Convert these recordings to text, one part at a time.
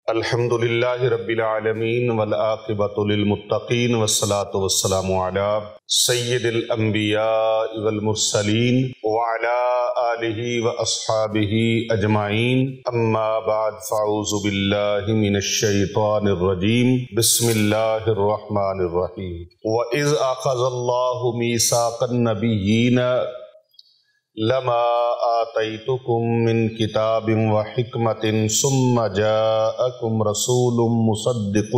الحمد للہ رب العالمین والعاقبۃ للمتقین والصلاة والسلام علی سید الانبیاء والمرسلین وعلی آلہ واصحابہ اجمعین اما بعد فاعوذ باللہ من الشیطان الرجیم بسم اللہ الرحمن الرحیم وَإِذْ أَخَذَ اللَّهُ مِيثَاقَ النَّبِيِّينَ لما آتيتكم من كتاب وحكمة ثم جاءكم رسول مصدق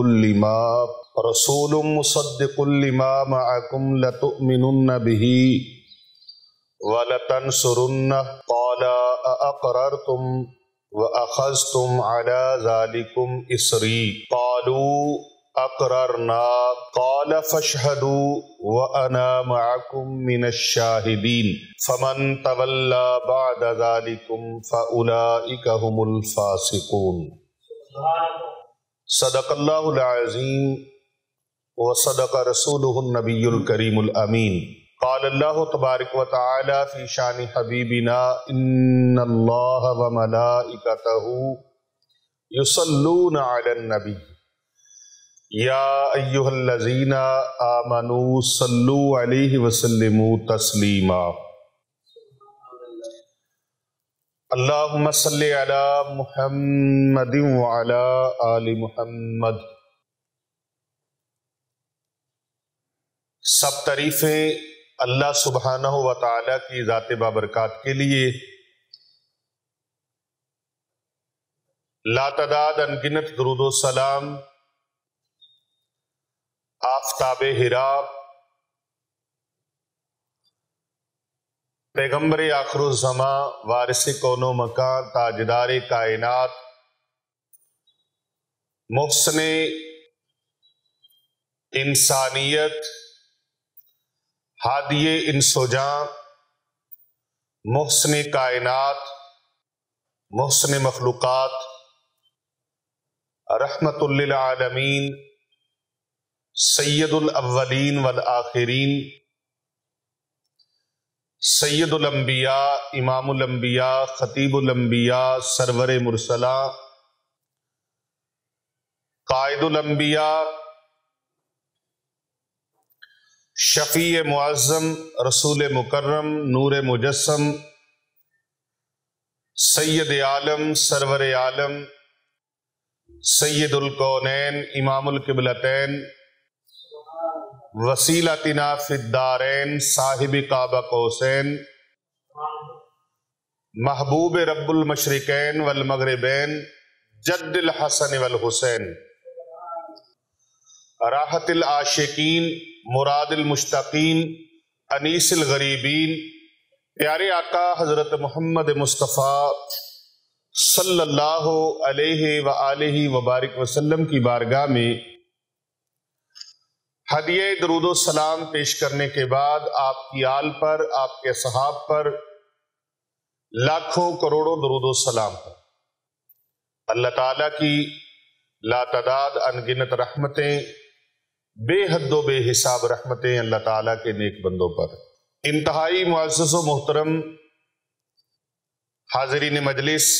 لما معكم لتؤمنن به ولتنصرنه قال أأقررتم وأخذتم على ذلكم إصري قالوا اقررنا قال فاشهدوا وانا معكم من الشاهدين فمن تولى بعد ذلكم فاولئك هم الفاسقون صدق اللہ العظیم وصدق رسوله النبی الکریم الامین قال اللہ تبارک وتعالی فی شان حبیبنا ان اللہ وملائکتہ یصلون علی النبی یا ایہا الذین آمنوا صلوا علیہ وسلموا تسلیما اللہم صلی علی محمد وعلی آل محمد۔ سب تعریفیں اللہ سبحانہ و تعالی کی ذات بابرکات کے لیے، لا تعداد انگنت درود و سلام آفتاب ہرا پیغمبر آخر الزماں وارث کون و مکان تاجدار کائنات محسن انسانیت ہادی انس و جاں محسن کائنات محسن مخلوقات رحمت للعالمین سید الاولین والآخرین سید الانبیاء امام الانبیاء خطیب الانبیاء سرور مرسلاں قائد الانبیاء شفیع معظم رسول مکرم نور مجسم سید عالم سرور عالم سید الکونین امام القبلتین وسیلتنا فی الدارین صاحب کعبہ قوسین محبوب رب المشرقین والمغربین جد الحسن والحسین راحت العاشقین مراد المشتاقین انیس الغریبین پیارے آقا حضرت محمد مصطفیٰ صلی اللہ علیہ وآلہ وبارک وسلم کی بارگاہ میں ہدیہ درود و سلام پیش کرنے کے بعد آپ کی آل پر، آپ کے صحاب پر لاکھوں کروڑوں درود و سلام ہو۔ اللہ تعالیٰ کی لا تعداد انگنت رحمتیں، بے حد و بے حساب رحمتیں اللہ تعالیٰ کے نیک بندوں پر۔ انتہائی معزز و محترم حاضرین مجلس،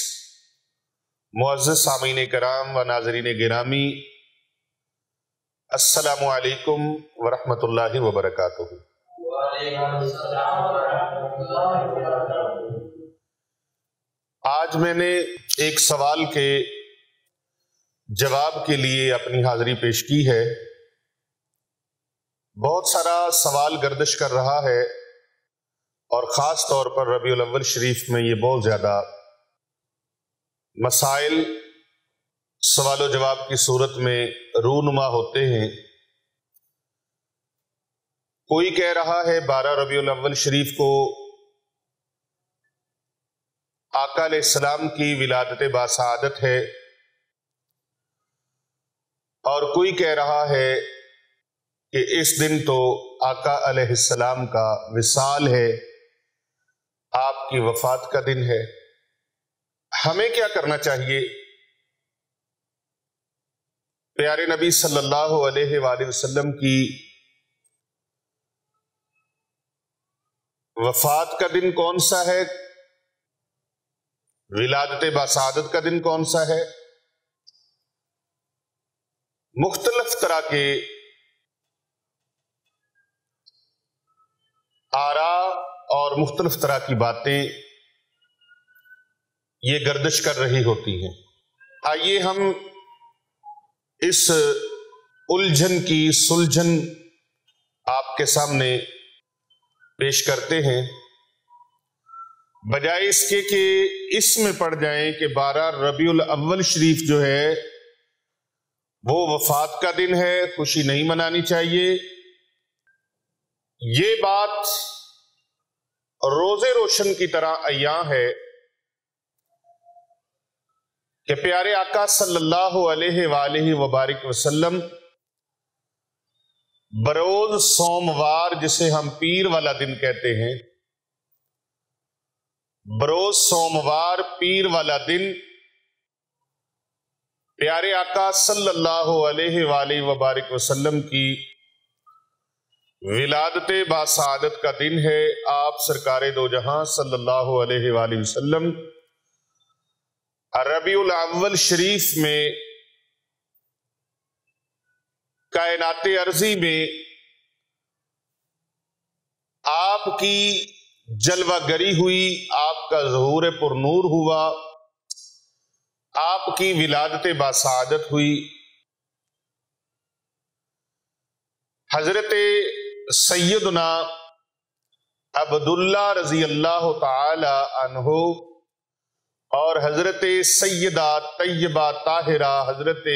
معزز سامعین کرام و ناظرین گرامی، السلام علیکم ورحمۃ اللہ وبرکاتہ۔ آج میں نے ایک سوال کے جواب کے لیے اپنی حاضری پیش کی ہے۔ بہت سارا سوال گردش کر رہا ہے اور خاص طور پر ربیع الاول شریف میں یہ بہت زیادہ مسائل سوال و جواب کی صورت میں رونما ہوتے ہیں۔ کوئی کہہ رہا ہے 12 ربیع الاول شریف کو آقا علیہ السلام کی ولادت باسعادت ہے، اور کوئی کہہ رہا ہے کہ اس دن تو آقا علیہ السلام کا وصال ہے، آپ کی وفات کا دن ہے۔ ہمیں کیا کرنا چاہیے؟ پیارے نبی صلی اللہ علیہ وآلہ وسلم کی وفات کا دن کون سا ہے؟ ولادت باسعادت کا دن کون سا ہے؟ مختلف طرح کے آراء اور مختلف طرح کی باتیں یہ گردش کر رہی ہوتی ہیں۔ آئیے ہم اس الجھن کی سلجھن آپ کے سامنے پیش کرتے ہیں، بجائے اس کے کہ اس میں پڑ جائیں کہ 12 ربیع الاول شریف جو ہے وہ وفات کا دن ہے، خوشی نہیں منانی چاہیے۔ یہ بات روزے روشن کی طرح عیاں ہے کہ پیارے آقا صلی اللہ علیہ وآلہ وبارک وسلم بروز سوموار، جسے ہم پیر والا دن کہتے ہیں، بروز سوموار پیر والا دن پیارے آقا صلی اللہ علیہ وآلہ وبارک وسلم کی ولادت باسعادت کا دن ہے۔ آپ سرکار دو جہاں صلی اللہ علیہ وآلہ وسلم ربیع الاول شریف میں کائنات ارضی میں آپ کی جلوہ گری ہوئی، آپ کا ظہور پر نور ہوا، آپ کی ولادت باسعادت ہوئی۔ حضرت سیدنا عبداللہ رضی اللہ تعالی عنہ اور حضرت سیدہ طیبہ طاہرہ حضرت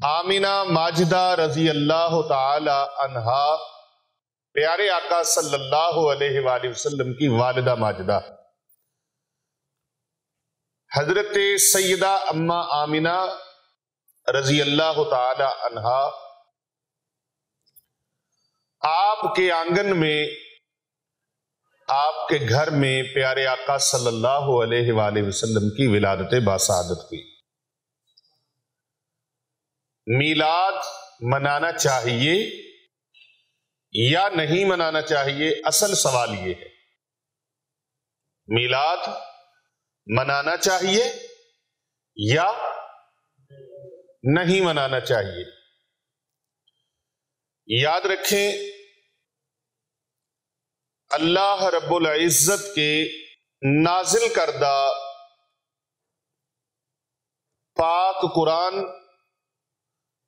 آمنہ ماجدہ رضی اللہ تعالی عنہا پیارے آقا صلی اللہ علیہ وآلہ وسلم کی والدہ ماجدہ، حضرت سیدہ اماں آمنہ رضی اللہ تعالی عنہا آپ کے آنگن میں، آپ کے گھر میں پیارے آقا صلی اللہ علیہ وآلہ وسلم کی ولادت باسعادت ہوئی۔ میلاد منانا چاہیے یا نہیں منانا چاہیے؟ اصل سوال یہ ہے، میلاد منانا چاہیے یا نہیں منانا چاہیے؟ یاد رکھیں، اللہ رب العزت کے نازل کردہ پاک قرآن،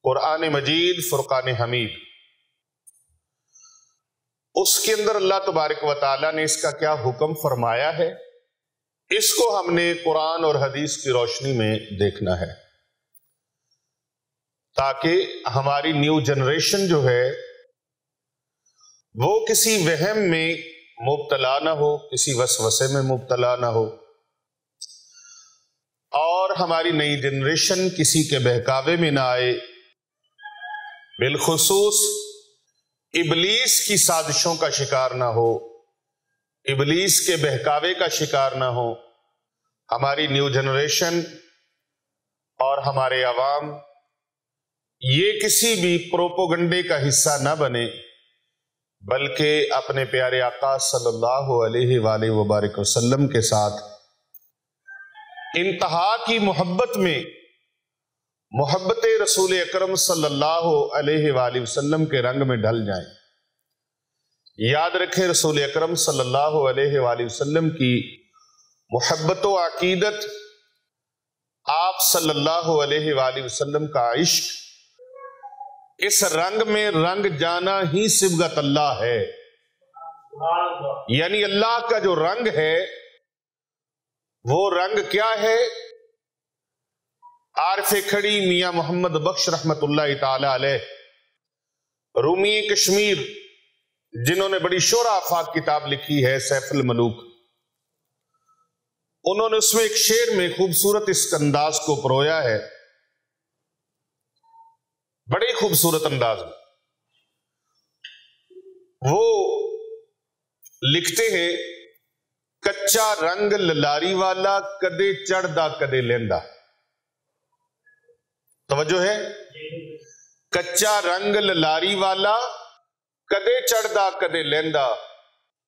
قرآن مجید، فرقان حمید، اس کے اندر اللہ تبارک و تعالیٰ نے اس کا کیا حکم فرمایا ہے، اس کو ہم نے قرآن اور حدیث کی روشنی میں دیکھنا ہے، تاکہ ہماری نیو جنریشن جو ہے وہ کسی وہم میں مبتلا نہ ہو، کسی وسوسے میں مبتلا نہ ہو، اور ہماری نئی جنریشن کسی کے بہکاوے میں نہ آئے، بالخصوص ابلیس کی سازشوں کا شکار نہ ہو، ابلیس کے بہکاوے کا شکار نہ ہو۔ ہماری نیو جنریشن اور ہمارے عوام یہ کسی بھی پروپوگنڈے کا حصہ نہ بنے، بلکہ اپنے پیارے آقا صلی اللہ علیہ وآلہ وبارک وسلم کے ساتھ انتہا کی محبت میں، محبت رسول اکرم صلی اللہ علیہ وآلہ وسلم کے رنگ میں ڈھل جائیں۔ یاد رکھیں، رسول اکرم صلی اللہ علیہ وآلہ وسلم کی محبت و عقیدت، آپ صلی اللہ علیہ وآلہ وسلم کا عشق، اس رنگ میں رنگ جانا ہی صبغت اللہ ہے، یعنی اللہ کا جو رنگ ہے وہ رنگ کیا ہے؟ عارف کھڑی میاں محمد بخش رحمت اللہ تعالی علیہ، رومی کشمیر، جنہوں نے بڑی شعرا آفاق کتاب لکھی ہے سیف الملوک، انہوں نے اس میں ایک شعر میں خوبصورت اس انداز کو پرویا ہے، بڑے خوبصورت انداز میں وہ لکھتے ہیں، کچا رنگ للاری والا کدے چڑھدا کدے لیندا۔ توجہ ہے؟ کچا رنگ للاری والا کدے چڑھدا کدے لیندا،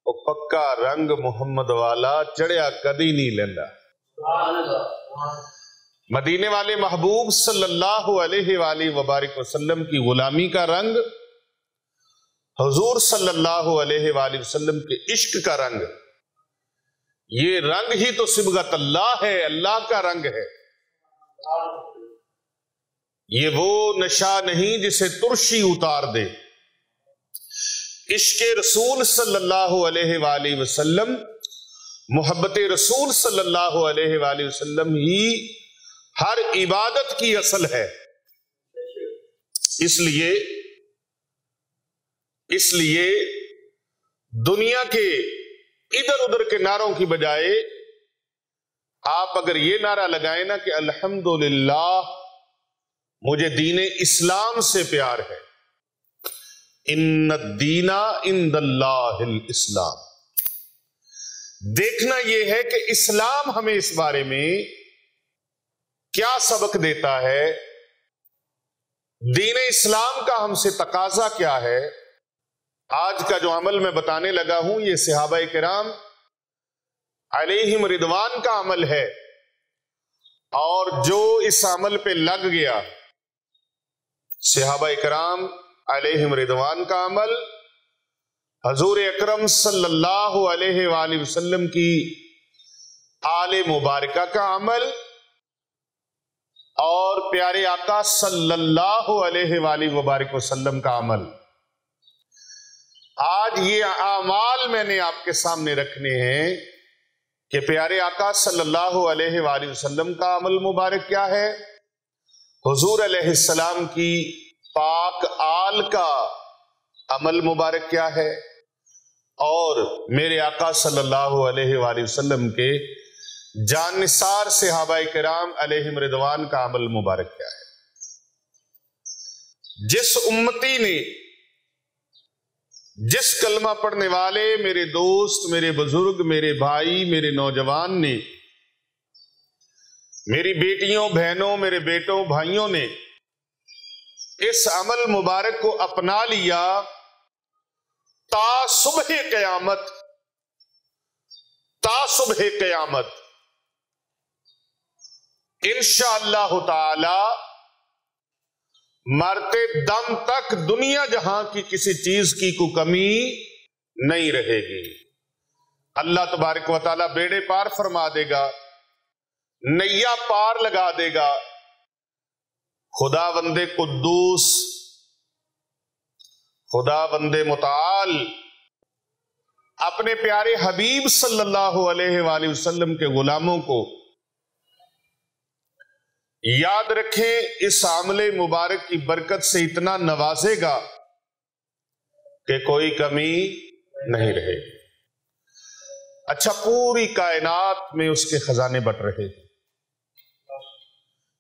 او پکا رنگ محمد والا چڑھیا کدی نہیں لیندا۔ مدینے والے محبوب صلی اللہ علیہ وآلہ وبارک وسلم کی غلامی کا رنگ، حضور صلی اللہ علیہ وآلہ وسلم کے عشق کا رنگ، یہ رنگ ہی تو صبغت اللہ ہے، اللہ کا رنگ ہے۔ یہ وہ نشہ نہیں جسے ترشی اتار دے۔ عشق رسول صلی اللہ علیہ وآلہ وسلم، محبت رسول صلی اللہ علیہ وآلہ وسلم ہی ہر عبادت کی اصل ہے۔ اس لیے دنیا کے ادھر ادھر کے نعروں کی بجائے آپ اگر یہ نعرہ لگائیں نا کہ الحمدللہ مجھے دین اسلام سے پیار ہے، ان الدین عند اللہ الاسلام، دیکھنا یہ ہے کہ اسلام ہمیں اس بارے میں کیا سبق دیتا ہے، دین اسلام کا ہم سے تقاضا کیا ہے۔ آج کا جو عمل میں بتانے لگا ہوں یہ صحابہ کرام علیہم رضوان کا عمل ہے، اور جو اس عمل پہ لگ گیا، صحابہ کرام علیہم رضوان کا عمل، حضور اکرم صلی اللہ علیہ وآلہ وسلم کی آل مبارکہ کا عمل، اور پیارے آقا صلی اللہ علیہ وآلہ وبارک وسلم کا عمل، آج یہ اعمال میں نے آپ کے سامنے رکھنے ہیں کہ پیارے آقا صلی اللہ علیہ وآلہ وسلم کا عمل مبارک کیا ہے، حضور علیہ السلام کی پاک آل کا عمل مبارک کیا ہے، اور میرے آقا صلی اللہ علیہ وآلہ وسلم کے جان نثار صحابہ کرام علیہم رضوان کا عمل مبارک کیا ہے۔ جس امتی نے، جس کلمہ پڑھنے والے میرے دوست، میرے بزرگ، میرے بھائی، میرے نوجوان نے، میری بیٹیوں، بہنوں، میرے بیٹوں، بھائیوں نے اس عمل مبارک کو اپنا لیا، تا صبح قیامت، تا صبح قیامت انشاءاللہ تعالی مرتے دم تک دنیا جہاں کی کسی چیز کی کوئی کمی نہیں رہے گی۔ اللہ تبارک و تعالی بیڑے پار فرما دے گا، نیا پار لگا دے گا۔ خدا بند قدوس، خدا بند متعال اپنے پیارے حبیب صلی اللہ علیہ وآلہ وسلم کے غلاموں کو یاد رکھیں، اس عمل مبارک کی برکت سے اتنا نوازے گا کہ کوئی کمی نہیں رہے گی۔ اچھا، پوری کائنات میں اس کے خزانے بٹ رہے ہیں۔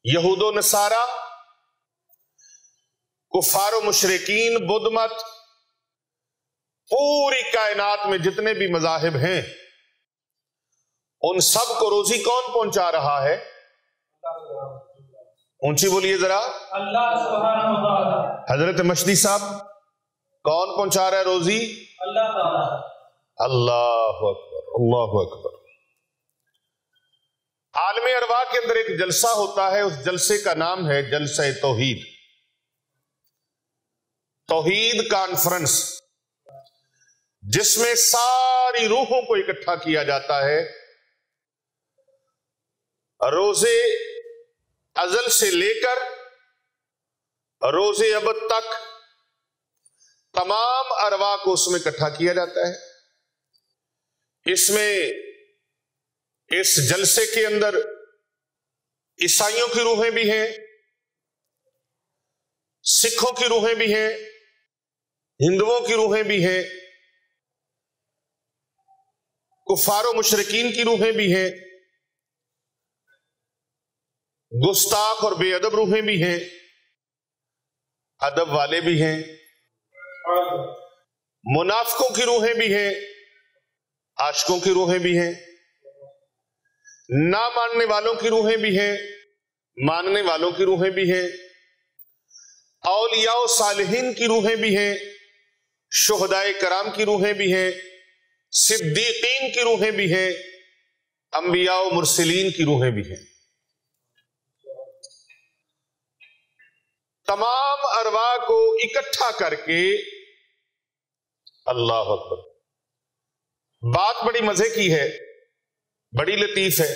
یہود و نصارہ، کفار و مشرکین، بدھ مت، پوری کائنات میں جتنے بھی مذاہب ہیں ان سب کو روزی کون پہنچا رہا ہے؟ اونچی بولیے ذرا، اللہ سبحانہ و تعالی۔ حضرت مشدی صاحب، کون پہنچا رہا ہے روزی؟ اللہ تعالی۔ اللہ اکبر، اللہ اکبر۔ عالم ارواح کے اندر ایک جلسہ ہوتا ہے، اس جلسے کا نام ہے جلسہ توحید، توحید کانفرنس، جس میں ساری روحوں کو اکٹھا کیا جاتا ہے۔ روزے ازل سے لے کر روز ابد تک تمام ارواح کو اس میں اکٹھا کیا جاتا ہے۔ اس میں، اس جلسے کے اندر عیسائیوں کی روحیں بھی ہیں، سکھوں کی روحیں بھی ہیں، ہندوؤں کی روحیں بھی ہیں، کفار و مشرکین کی روحیں بھی ہیں، گستاخ اور بے ادب روحیں بھی ہیں، ادب والے بھی ہیں، منافقوں کی روحیں بھی ہیں، عاشقوں کی روحیں بھی ہیں، نہ ماننے والوں کی روحیں بھی ہیں، ماننے والوں کی روحیں بھی ہیں، اولیاء و صالحین کی روحیں بھی ہیں، شہداء کرام کی روحیں بھی ہیں، صدیقین کی روحیں بھی ہیں، انبیاء و مرسلین کی روحیں بھی ہیں۔ تمام ارواح کو اکٹھا کر کے، اللہ اکبر، بات بڑی مزے کی ہے، بڑی لطیف ہے،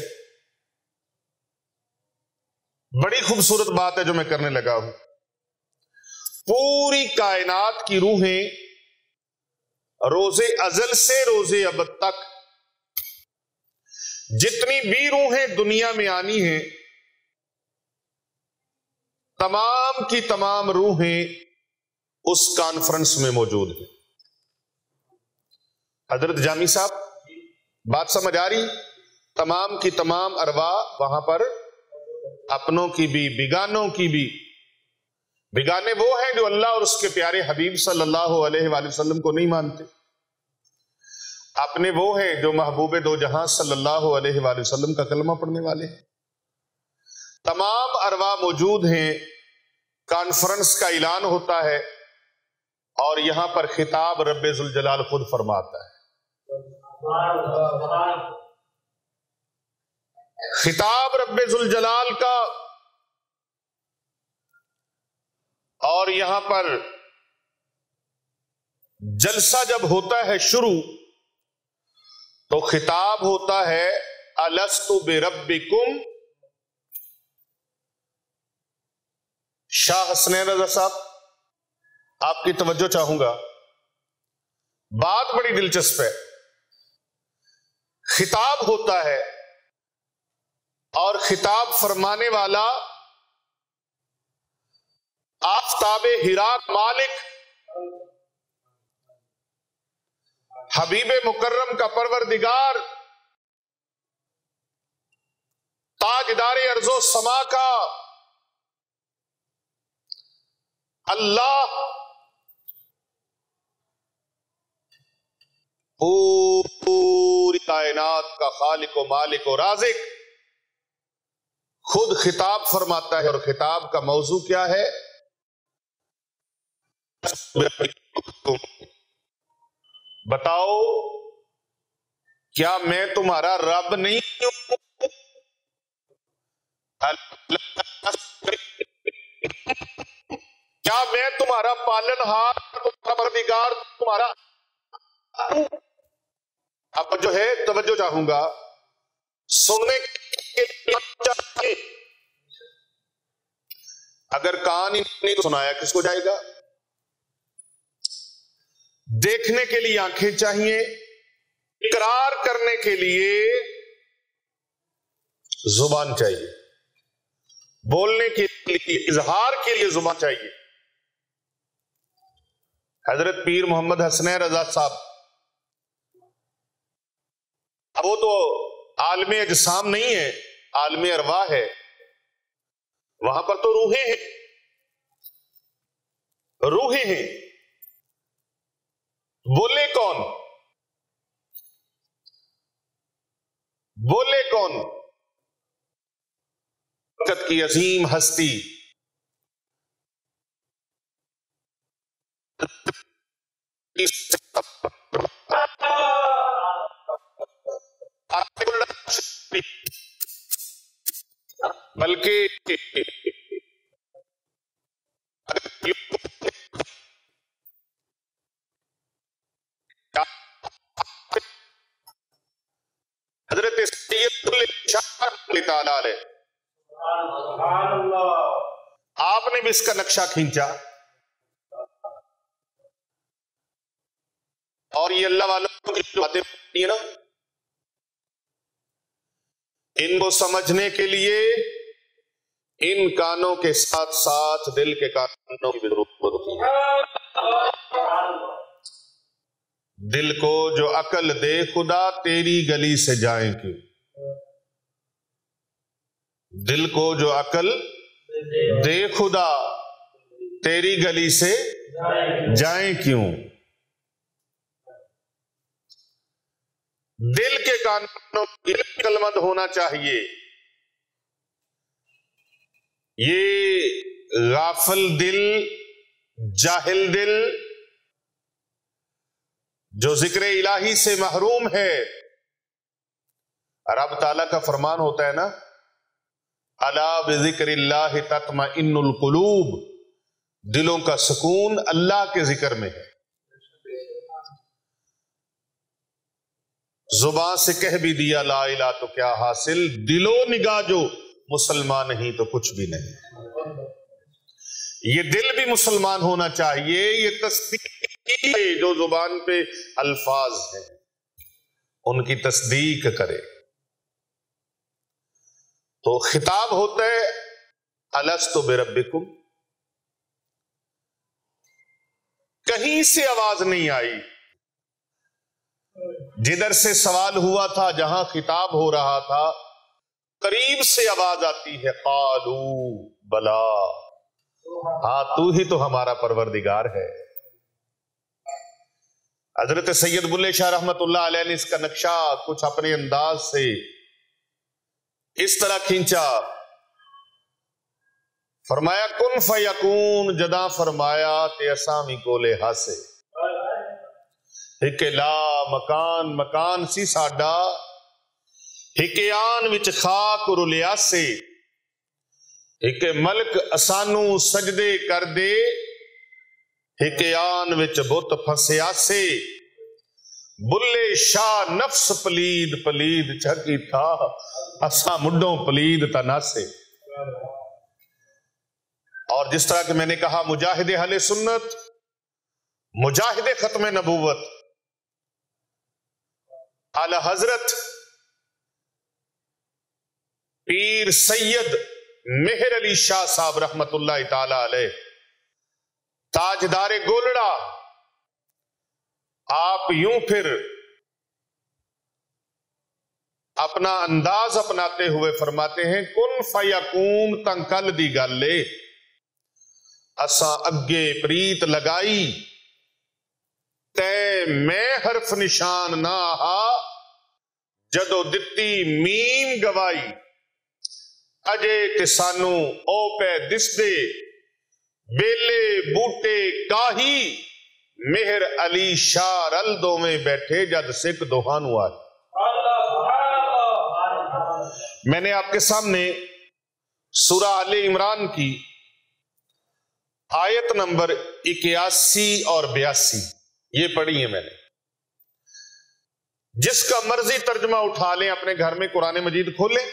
بڑی خوبصورت بات ہے جو میں کرنے لگا ہوں۔ پوری کائنات کی روحیں روز ازل سے روز ابد تک جتنی بھی روحیں دنیا میں آنی ہیں، تمام کی تمام روحیں اس کانفرنس میں موجود ہیں۔ حضرت جامی صاحب، بات سمجھ آ رہی؟ تمام کی تمام ارواح وہاں پر، اپنوں کی بھی بیگانوں کی بھی۔ بیگانے وہ ہیں جو اللہ اور اس کے پیارے حبیب صلی اللہ علیہ وآلہ وسلم کو نہیں مانتے، اپنے وہ ہیں جو محبوب دو جہاں صلی اللہ علیہ وآلہ وسلم کا کلمہ پڑھنے والے ہیں۔ تمام ارواح موجود ہیں، کانفرنس کا اعلان ہوتا ہے، اور یہاں پر خطاب رب ذوالجلال خود فرماتا ہے۔ خطاب رب ذوالجلال کا، اور یہاں پر جلسہ جب ہوتا ہے شروع تو خطاب ہوتا ہے الست بربکم۔ شاہ حسنین رضا صاحب، آپ کی توجہ چاہوں گا، بات بڑی دلچسپ ہے۔ خطاب ہوتا ہے اور خطاب فرمانے والا آفتاب حراء مالک حبیب مکرم کا پروردگار، تاجدار ارض و سما کا اللہ، پوری کائنات کا خالق و مالک و رازق خود خطاب فرماتا ہے، اور خطاب کا موضوع کیا ہے؟ بتاؤ، کیا میں تمہارا رب نہیں ہوں؟ کیا میں تمہارا پالن ہار، تمہارا پروردگار، تمہارا؟ اب جو ہے توجہ چاہوں گا سننے کے، اگر کان ہی نہیں تو سنایا کس کو جائے گا؟ دیکھنے کے لیے آنکھیں چاہیے، اقرار کرنے کے لیے زبان چاہیے، بولنے کے لیے، اظہار کے لیے زبان چاہیے۔ حضرت پیر محمد حسنین رضا صاحب، اب وہ تو عالم اجسام نہیں ہے، عالم ارواح ہے، وہاں پر تو روحیں ہیں، روحیں ہیں۔ بولے کون؟ بولے کون؟ وقت کی عظیم ہستی بلکہ حضرت سید آپ نے بھی اس کا نقشہ کھینچا، اور یہ اللہ والوں کی باتیں ہیں نا، ان کو سمجھنے کے لیے ان کانوں کے ساتھ ساتھ دل کے کانوں کی بھی ضرورت ہوتی ہے۔ دل کو جو عقل دے خدا، تیری گلی سے جائیں کیوں؟ دل کو جو عقل دے خدا، تیری گلی سے جائیں کیوں؟ دل کے کانوں عقل مند ہونا چاہیے۔ یہ غافل دل، جاہل دل جو ذکر الہی سے محروم ہے، رب تعالیٰ کا فرمان ہوتا ہے نا، الا بذکر اللہ تطمئن القلوب، دلوں کا سکون اللہ کے ذکر میں ہے. زبان سے کہہ بھی دیا لا الہ تو کیا حاصل، دل و نگاہ جو مسلمان نہیں تو کچھ بھی نہیں. یہ دل بھی مسلمان ہونا چاہیے. یہ تصدیق جو زبان پہ الفاظ ہیں ان کی تصدیق کرے. تو خطاب ہوتا ہے الستو بربکم، کہیں سے آواز نہیں آئی. جدھر سے سوال ہوا تھا، جہاں خطاب ہو رہا تھا، قریب سے آواز آتی ہے قالو بلا، ہاں تو ہی تو ہمارا پروردگار ہے. حضرت سید بلے شاہ رحمت اللہ علیہ نے اس کا نقشہ کچھ اپنے انداز سے اس طرح کھینچا. فرمایا کن فیکون، جدا فرمایا تے اسامی کو لے ہاسے. ایک لا مکان، مکان سی ساڈا، ایک آن وچ خاک رلیا سے، ایک ملک اسانو سجدے کر دے، ایک آن وچ بت پھسیا سے. بلے شاہ نفس پلید پلید چکی تھا، اساں مڈوں پلید تناسے. اور جس طرح کہ میں نے کہا مجاہد اہل سنت، مجاہد ختم نبوت اعلی حضرت پیر سید مہر علی شاہ صاحب رحمت اللہ تعالی علیہ، تاجدار گولڑا، آپ یوں پھر اپنا انداز اپناتے ہوئے فرماتے ہیں کن فیکون تنکل دی گل لے، اساں اگے پریت لگائی تے میں حرف نشان نہ آہا، جدو دتی میم گوائی، اجے تے سانو او پہ دس دے، بیلے بوٹے کاہی، مہر علی شاہ رل دو میں بیٹھے جد سکھ دوہانو آئے. میں نے آپ کے سامنے سورہ آل عمران کی آیت نمبر 81 اور 82 یہ پڑھی ہے. میں نے جس کا مرضی ترجمہ اٹھا لیں، اپنے گھر میں قرآن مجید کھولیں،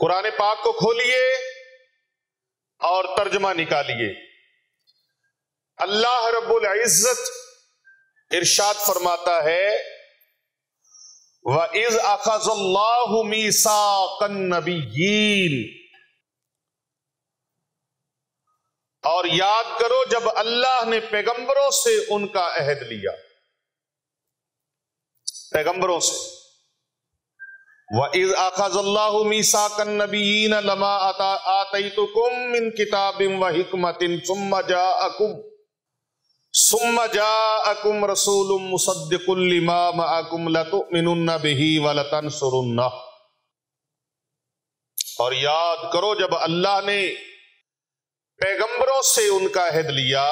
قرآن پاک کو کھولیے اور ترجمہ نکالیے. اللہ رب العزت ارشاد فرماتا ہے وَإِذْ أَخَذَ اللَّهُ مِيثَاقَ النَّبِيِّينَ، اور یاد کرو جب اللہ نے پیغمبروں سے ان کا عہد لیا، پیغمبروں سے. وَإِذْ أَخَذَ اللَّهُ مِيثَاقَ النَّبِيِّينَ لَمَا آتَيْتُكُم مِّن كِتَابٍ وَحِكْمَةٍ ثُمَّ جَاءَكُمْ رَسُولٌ مُصَدِّقٌ لِّمَا مَعَكُمْ لَتُؤْمِنُنَّ بِهِ وَلَتَنصُرُنَّهُ. اور یاد کرو جب اللہ نے پیغمبروں سے ان کا عہد لیا،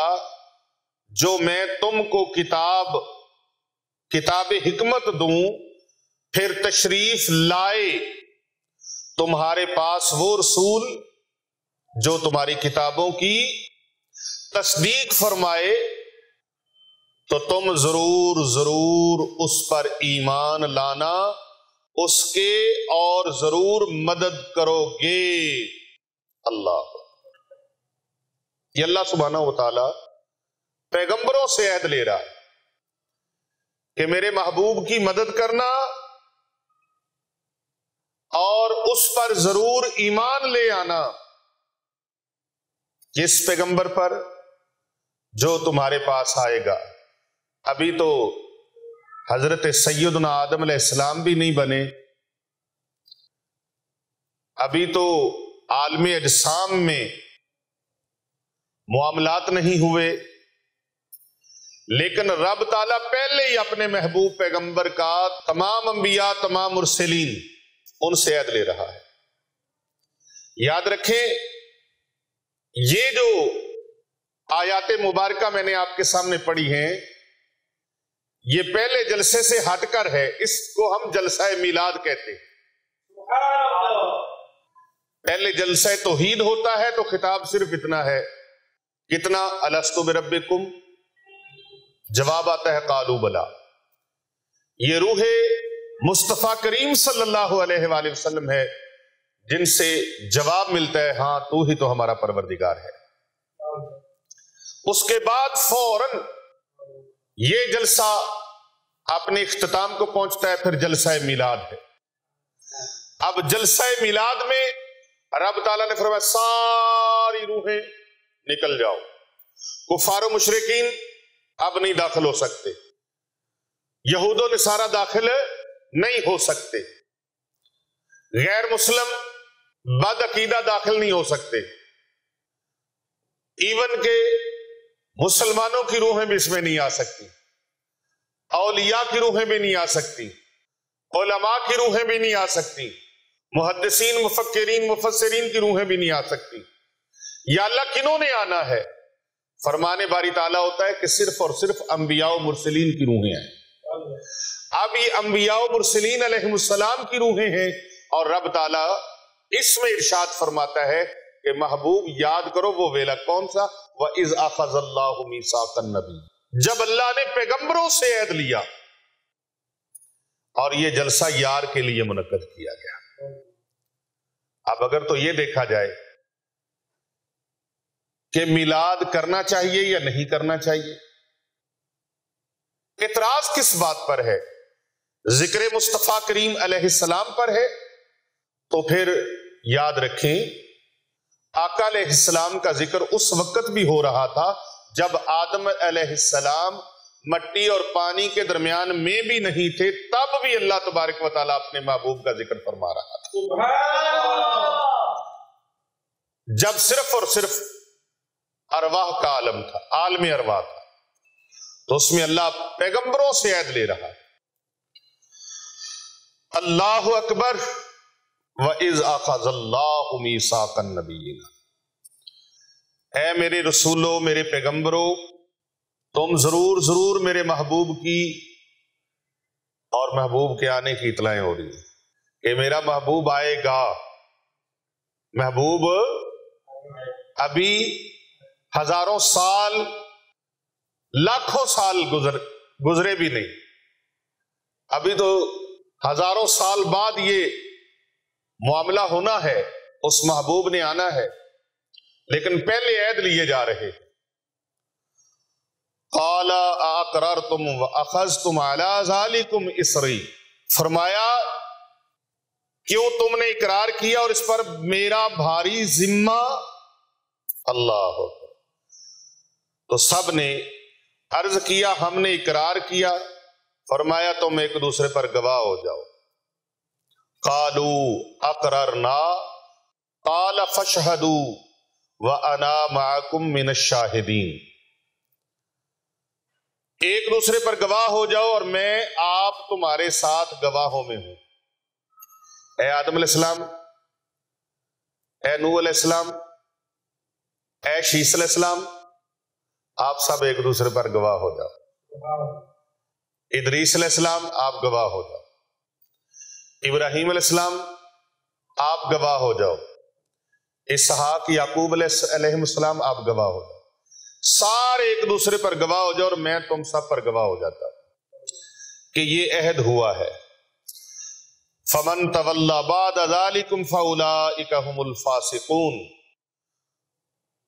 جو میں تم کو کتاب حکمت دوں، پھر تشریف لائے تمہارے پاس وہ رسول جو تمہاری کتابوں کی تصدیق فرمائے، تو تم ضرور ضرور اس پر ایمان لانا، اس کے اور ضرور مدد کرو گے. اللہ، یہ اللہ سبحانہ و تعالی پیغمبروں سے عہد لے رہا ہے کہ میرے محبوب کی مدد کرنا اور اس پر ضرور ایمان لے آنا، جس پیغمبر پر جو تمہارے پاس آئے گا. ابھی تو حضرت سیدنا آدم علیہ السلام بھی نہیں بنے، ابھی تو عالم اجسام میں معاملات نہیں ہوئے، لیکن رب تعالیٰ پہلے ہی اپنے محبوب پیغمبر کا تمام انبیاء، تمام مرسلین ان سے عہد لے رہا ہے. یاد رکھیں، یہ جو آیات مبارکہ میں نے آپ کے سامنے پڑھی ہیں، یہ پہلے جلسے سے ہٹ کر ہے. اس کو ہم جلسہ میلاد کہتے ہیں. پہلے جلسہ توحید ہوتا ہے تو خطاب صرف اتنا ہے، کتنا؟ الستو بربکم، جواب آتا ہے قالوا بلا۔ یہ روح مصطفیٰ کریم صلی اللہ علیہ وآلہ وسلم ہے جن سے جواب ملتا ہے ہاں تو ہی تو ہمارا پروردگار ہے۔ اس کے بعد فوراً یہ جلسہ اپنے اختتام کو پہنچتا ہے، پھر جلسہ میلاد ہے۔ اب جلسہ میلاد میں رب تعالیٰ نے فرمایا ساری روحیں نکل جاؤ، کفار و مشرکین اب نہیں داخل ہو سکتے، یہود و نصارہ داخل نہیں ہو سکتے، غیر مسلم بد عقیدہ داخل نہیں ہو سکتے، ایون کہ مسلمانوں کی روحیں بھی اس میں نہیں آ سکتی، اولیاء کی روحیں بھی نہیں آ سکتی، علماء کی روحیں بھی نہیں آ سکتی، محدثین مفکرین مفسرین کی روحیں بھی نہیں آ سکتی۔ یا اللہ کنہوں نے آنا ہے؟ فرمان باری تعالیٰ ہوتا ہے کہ صرف اور صرف انبیاء و مرسلین کی روحیں آئیں۔ اب یہ انبیاء و مرسلین علیہ السلام کی روحیں ہیں، اور رب تعالیٰ اس میں ارشاد فرماتا ہے کہ محبوب یاد کرو وہ ویلا کون سا؟ وَإِذْ أَخَذَ اللَّهُ مِيثَاقَ النَّبِيِّينَ، جب اللہ نے پیغمبروں سے عہد لیا، اور یہ جلسہ یار کے لیے منعقد کیا گیا۔ اب اگر تو یہ دیکھا جائے کہ میلاد کرنا چاہیے یا نہیں کرنا چاہیے، اعتراض کس بات پر ہے؟ ذکر مصطفیٰ کریم علیہ السلام پر ہے، تو پھر یاد رکھیں آقا علیہ السلام کا ذکر اس وقت بھی ہو رہا تھا جب آدم علیہ السلام مٹی اور پانی کے درمیان میں بھی نہیں تھے، تب بھی اللہ تبارک و تعالیٰ اپنے محبوب کا ذکر فرما رہا تھا، جب صرف اور صرف ارواح کا عالم تھا، عالم ارواح تھا، تو اس میں اللہ پیغمبروں سے عہد لے رہا ہے۔ اللہ اکبر، وَإِذْ أَخَذَ اللَّهُ مِيثَاقَ النَّبِيِّينَ، اے میرے رسولوں، میرے پیغمبروں، تم ضرور ضرور میرے محبوب کی اور محبوب کے آنے کی اطلاعیں ہو رہی ہیں کہ میرا محبوب آئے گا۔ محبوب ابھی ہزاروں سال لاکھوں سال گزرے بھی نہیں، ابھی تو ہزاروں سال بعد یہ معاملہ ہونا ہے، اس محبوب نے آنا ہے، لیکن پہلے عہد لیے جا رہے۔ قَالَ أَأَقْرَرْتُمْ وَأَخَذْتُمْ عَلَىٰ ذَلِكُمْ إِصْرِي، فرمایا کیوں تم نے اقرار کیا اور اس پر میرا بھاری ذمہ؟ اللہ اکبر۔ تو سب نے عرض کیا ہم نے اقرار کیا، فرمایا تم ایک دوسرے پر گواہ ہو جاؤ۔ قَالُوا أَقْرَرْنَا قَالَ فَاشْهَدُوا وَأَنَا مَعَكُمْ مِنَ الشَّاهِدِينَ، ایک دوسرے پر گواہ ہو جاؤ اور میں آپ تمہارے ساتھ گواہوں میں ہوں۔ اے آدم علیہ السلام، اے نوح علیہ السلام، اے شیس علیہ السلام، آپ سب ایک دوسرے پر گواہ ہو جاؤ۔ ادریس علیہ السلام آپ گواہ ہو جاؤ، ابراہیم علیہ السلام آپ گواہ ہو جاؤ، اسحاق یعقوب علیہ السلام آپ گواہ ہو جاؤ، سارے ایک دوسرے پر گواہ ہو جاؤ، اور میں تم سب پر گواہ ہو جاتا ہوں کہ یہ عہد ہوا ہے۔ فَمَن تَوَلَّىٰ بَعْدَ ذَلِكُمْ فَأُولَٰئِكَ هُمُ الْفَاسِقُونَ،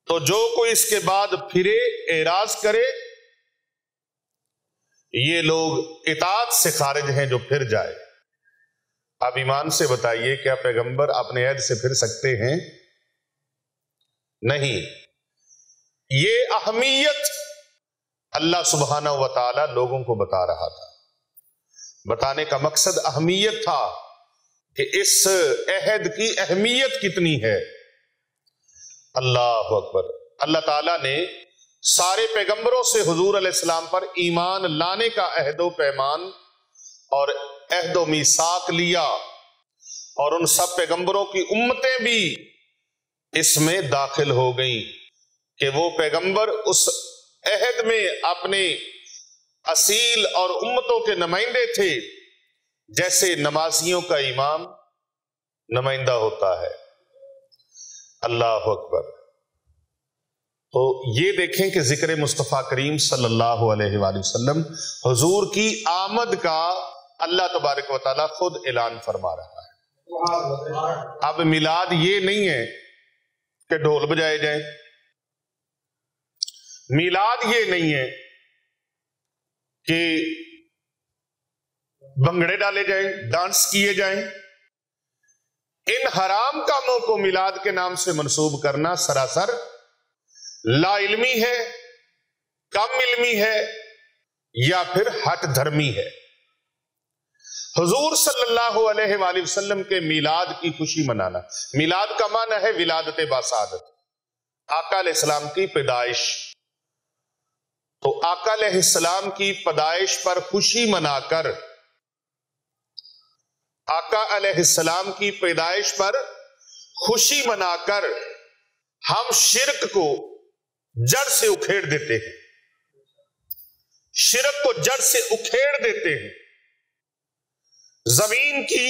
تو جو کوئی اس کے بعد پھرے، اعراض کرے، یہ لوگ اطاعت سے خارج ہیں جو پھر جائے۔ اب ایمان سے بتائیے کیا پیغمبر اپنے عہد سے پھر سکتے ہیں؟ نہیں۔ یہ اہمیت اللہ سبحانہ و تعالی لوگوں کو بتا رہا تھا، بتانے کا مقصد اہمیت تھا کہ اس عہد کی اہمیت کتنی ہے۔ اللہ اکبر۔ اللہ تعالیٰ نے سارے پیغمبروں سے حضور علیہ السلام پر ایمان لانے کا عہد و پیمان اور عہد و میثاق لیا، اور ان سب پیغمبروں کی امتیں بھی اس میں داخل ہو گئیں کہ وہ پیغمبر اس عہد میں اپنے اصیل اور امتوں کے نمائندے تھے، جیسے نمازیوں کا امام نمائندہ ہوتا ہے، اللہ اکبر۔ تو یہ دیکھیں کہ ذکر مصطفیٰ کریم صلی اللہ علیہ وآلہ وسلم حضور کی آمد کا اللہ تبارک و تعالیٰ خود اعلان فرما رہا ہے۔ اب میلاد یہ نہیں ہے کہ ڈھول بجائے جائیں، میلاد یہ نہیں ہے کہ بنگڑے ڈالے جائیں، ڈانس کیے جائیں۔ ان حرام کاموں کو میلاد کے نام سے منسوب کرنا سراسر لا علمی ہے، کم علمی ہے، یا پھر ہٹ دھرمی ہے۔ حضور صلی اللہ علیہ وآلہ وسلم کے میلاد کی خوشی منانا، میلاد کا معنی ہے ولادت باسعادت، آقا علیہ السلام کی پیدائش۔ تو آقا علیہ السلام کی پیدائش پر خوشی منا کر، آقا علیہ السلام کی پیدائش پر خوشی منا کر ہم شرک کو جڑ سے اکھیڑ دیتے ہیں، شرک کو جڑ سے اکھیڑ دیتے ہیں۔ زمین کی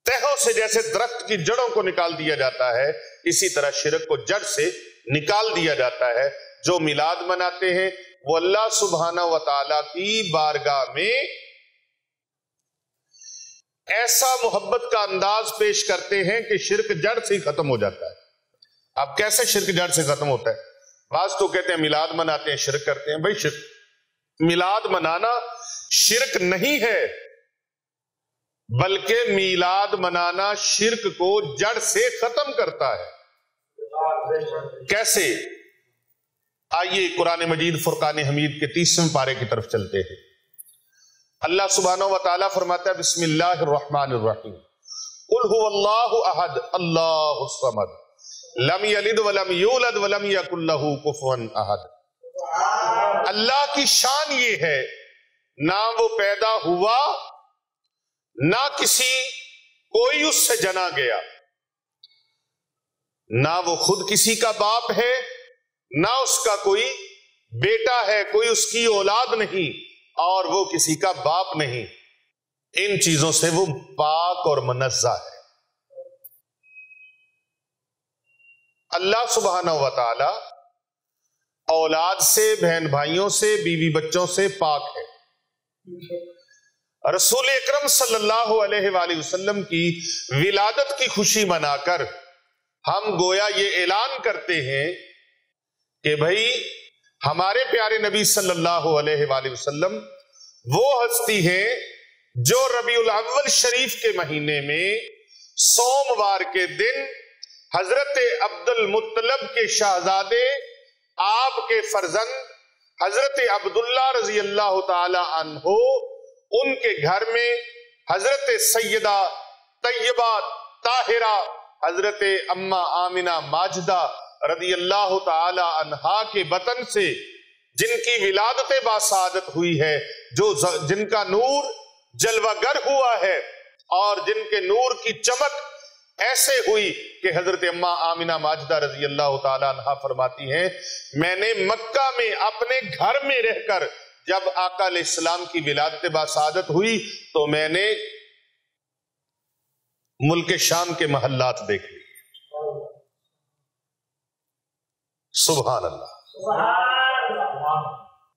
تہوں سے جیسے درخت کی جڑوں کو نکال دیا جاتا ہے، اسی طرح شرک کو جڑ سے نکال دیا جاتا ہے۔ جو میلاد مناتے ہیں وہ اللہ سبحانہ و تعالی کی بارگاہ میں ایسا محبت کا انداز پیش کرتے ہیں کہ شرک جڑ سے ہی ختم ہو جاتا ہے۔ اب کیسے شرک جڑ سے ختم ہوتا ہے؟ بعض تو کہتے ہیں میلاد مناتے ہیں شرک کرتے ہیں۔ بھائی میلاد منانا شرک نہیں ہے، بلکہ میلاد منانا شرک کو جڑ سے ختم کرتا ہے۔ کیسے؟ آئیے قرآن مجید فرقان حمید کے 30ویں پارے کی طرف چلتے ہیں۔ اللہ سبحانہ و تعالیٰ فرماتا ہے بسم اللہ الرحمن الرحیم، قل هو اللہ احد اللہ الصمد لم یلد ولم یولد ولم یکن لہ کفوا احد۔ اللہ کی شان یہ ہے، نہ وہ پیدا ہوا، نہ کسی کوئی اس سے جنا گیا، نہ وہ خود کسی کا باپ ہے، نہ اس کا کوئی بیٹا ہے، کوئی اس کی اولاد نہیں، اور وہ کسی کا باپ نہیں۔ ان چیزوں سے وہ پاک اور منزہ ہے۔ اللہ سبحانہ و تعالی اولاد سے، بہن بھائیوں سے، بیوی بچوں سے پاک ہے۔ رسول اکرم صلی اللہ علیہ وآلہ وسلم کی ولادت کی خوشی منا کر ہم گویا یہ اعلان کرتے ہیں کہ بھئی ہمارے پیارے نبی صلی اللہ علیہ وآلہ وسلم وہ ہستی ہیں جو ربیع الاول شریف کے مہینے میں سوموار کے دن حضرت عبد المطلب کے شہزادے، آپ کے فرزند حضرت عبداللہ رضی اللہ تعالی عنہ، ان کے گھر میں حضرت سیدہ طیبہ طاہرہ حضرت اماں آمنہ ماجدہ رضی اللہ تعالی عنہا کے بطن سے جن کی ولادت باسعادت ہوئی ہے، جن کا نور جلوہ گر ہوا ہے، اور جن کے نور کی چمک ایسے ہوئی کہ حضرت اماں آمنہ ماجدہ رضی اللہ تعالی عنہا فرماتی ہیں میں نے مکہ میں اپنے گھر میں رہ کر جب آقا علیہ السلام کی ولادت باسعادت ہوئی تو میں نے ملک شام کے محلات دیکھ لی۔ سبحان اللہ۔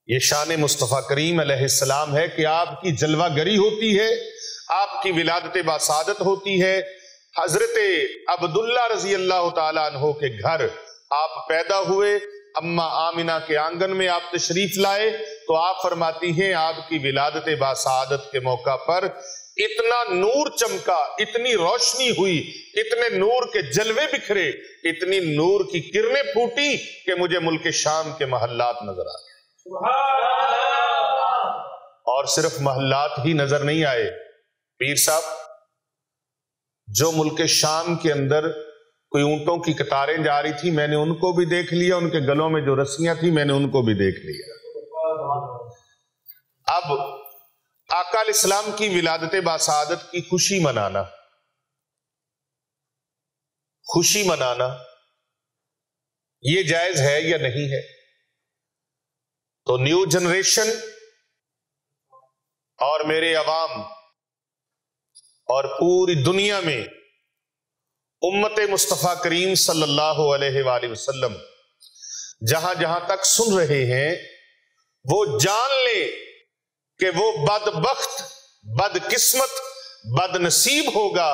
یہ شان مصطفیٰ کریم علیہ السلام ہے کہ آپ کی جلوہ گری ہوتی ہے، آپ کی ولادت باسعادت ہوتی ہے۔ حضرت عبداللہ رضی اللہ تعالیٰ عنہ کے گھر آپ پیدا ہوئے، اماں آمنہ کے آنگن میں آپ تشریف لائے تو آپ فرماتی ہیں آپ کی ولادت باسعادت کے موقع پر اتنا نور چمکا، اتنی روشنی ہوئی، اتنے نور کے جلوے بکھرے، اتنی نور کی کرنیں پھوٹی کہ مجھے ملک شام کے محلات نظر آ گئے۔ اور صرف محلات ہی نظر نہیں آئے پیر صاحب، جو ملک شام کے اندر کوئی اونٹوں کی قطاریں جا رہی تھی میں نے ان کو بھی دیکھ لیا، ان کے گلوں میں جو رسیاں تھی میں نے ان کو بھی دیکھ لیا۔ اب آقا علیہ السلام کی ولادت باسعادت کی خوشی منانا یہ جائز ہے یا نہیں ہے؟ تو نیو جنریشن اور میرے عوام اور پوری دنیا میں امت مصطفیٰ کریم صلی اللہ علیہ وآلہ وسلم جہاں جہاں تک سن رہے ہیں وہ جان لیں کہ وہ بدبخت، بدقسمت، بد نصیب ہوگا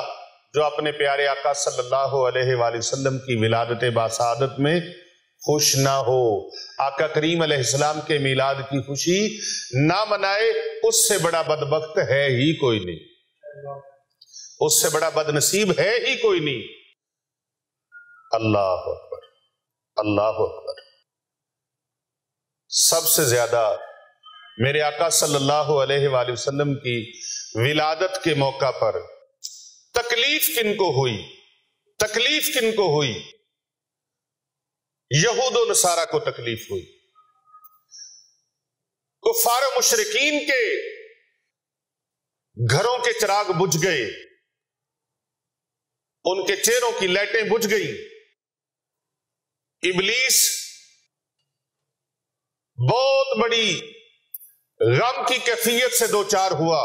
جو اپنے پیارے آقا صلی اللہ علیہ وآلہ وسلم کی ولادت باسعادت میں خوش نہ ہو، آقا کریم علیہ السلام کے میلاد کی خوشی نہ منائے۔ اس سے بڑا بدبخت ہے ہی کوئی نہیں، اس سے بڑا بد نصیب ہے ہی کوئی نہیں۔ اللہ اکبر، اللہ اکبر۔ سب سے زیادہ میرے آقا صلی اللہ علیہ وآلہ وسلم کی ولادت کے موقع پر تکلیف کن کو ہوئی؟ تکلیف کن کو ہوئی؟ یہود و نصارہ کو تکلیف ہوئی، کفار و مشرکین کے گھروں کے چراغ بجھ گئے، ان کے چہروں کی لائٹیں بجھ گئیں، ابلیس بہت بڑی غم کی کیفیت سے دو چار ہوا۔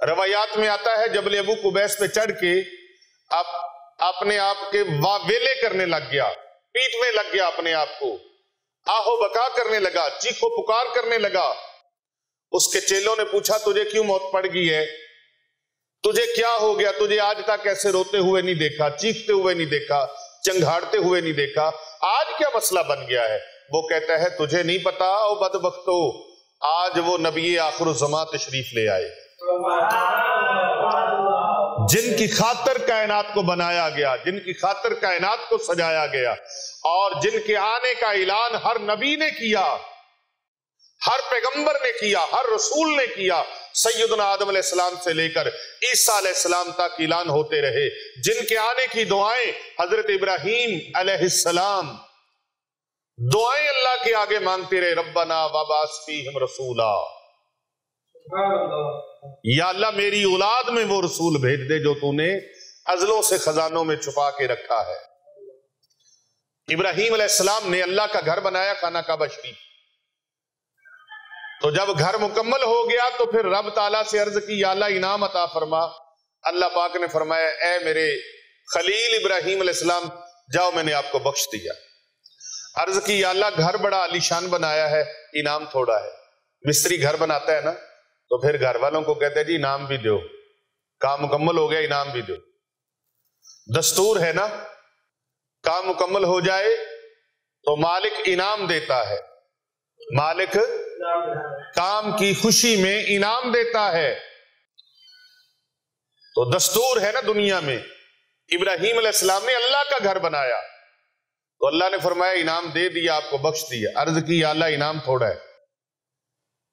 روایات میں آتا ہے جبل ابو قبیس پہ چڑھ کے اپنے آپ کے ویلے کرنے لگ گیا، پیٹنے لگ گیا اپنے آپ کو، آہو بکا کرنے لگا، چیخو پکار کرنے لگا۔ اس کے چیلوں نے پوچھا تجھے کیوں موت پڑ گئی ہے؟ تجھے کیا ہو گیا؟ تجھے آج تک ایسے روتے ہوئے نہیں دیکھا، چیختے ہوئے نہیں دیکھا، چنگھاڑتے ہوئے نہیں دیکھا، آج کیا مسئلہ بن گیا ہے؟ وہ کہتا ہے تجھے نہیں پتا او بدبختو، آج وہ نبی آخر الزمان تشریف لے آئے جن کی خاطر کائنات کو بنایا گیا، جن کی خاطر کائنات کو سجایا گیا، اور جن کے آنے کا اعلان ہر نبی نے کیا، ہر پیغمبر نے کیا، ہر رسول نے کیا، سیدنا آدم علیہ السلام سے لے کر عیسیٰ علیہ السلام تک اعلان ہوتے رہے، جن کے آنے کی دعائیں حضرت ابراہیم علیہ السلام دعائیں اللہ کے آگے مانگتے رہے، ربنا وابعث فیہم رسولا، یا اللہ میری اولاد میں وہ رسول بھیج دے جو تو نے ازلوں سے خزانوں میں چھپا کے رکھا ہے۔ ابراہیم علیہ السلام نے اللہ کا گھر بنایا، خانہ کعبہ شریف، تو جب گھر مکمل ہو گیا تو پھر رب تعالیٰ سے عرض کی یا اللہ انعام عطا فرما۔ اللہ پاک نے فرمایا اے میرے خلیل ابراہیم علیہ السلام جاؤ میں نے آپ کو بخش دیا۔ عرض کی یا اللہ گھر بڑا عالی شان بنایا ہے، انعام تھوڑا ہے۔ مستری گھر بناتا ہے نا تو پھر گھر والوں کو کہتے ہیں جی انعام بھی دو، کام مکمل ہو گیا انعام بھی دو، دستور ہے نا، کام مکمل ہو جائے تو مالک انعام دیتا ہے، مالک کام کی خوشی میں انعام دیتا ہے۔ تو دستور ہے نا دنیا میں، ابراہیم علیہ السلام نے اللہ کا گھر بنایا تو اللہ نے فرمایا انعام دے دیا، آپ کو بخش دیا۔ عرض کی یا اللہ انعام تھوڑا ہے،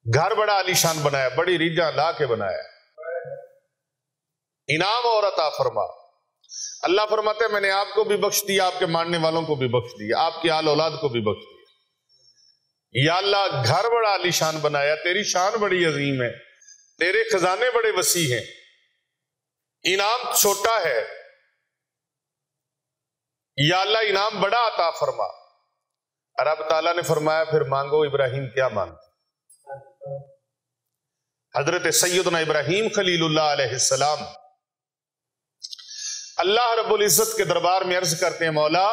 گھر بڑا عالی شان بنایا، بڑی ریجاں لا کے بنایا، انعام اور عطا فرما۔ اللہ فرماتے ہیں میں نے آپ کو بھی بخش دیا، آپ کے ماننے والوں کو بھی بخش دیا، آپ کی آل اولاد کو بھی بخش دیا۔ یا اللہ گھر بڑا عالی شان بنایا، تیری شان بڑی عظیم ہے، تیرے خزانے بڑے وسیع ہیں، انعام چھوٹا ہے، یا اللہ انعام بڑا عطا فرما۔ رب تعالیٰ نے فرمایا پھر مانگو ابراہیم کیا مانگتے؟ حضرت سیدنا ابراہیم خلیل اللہ علیہ السلام اللہ رب العزت کے دربار میں عرض کرتے ہیں مولا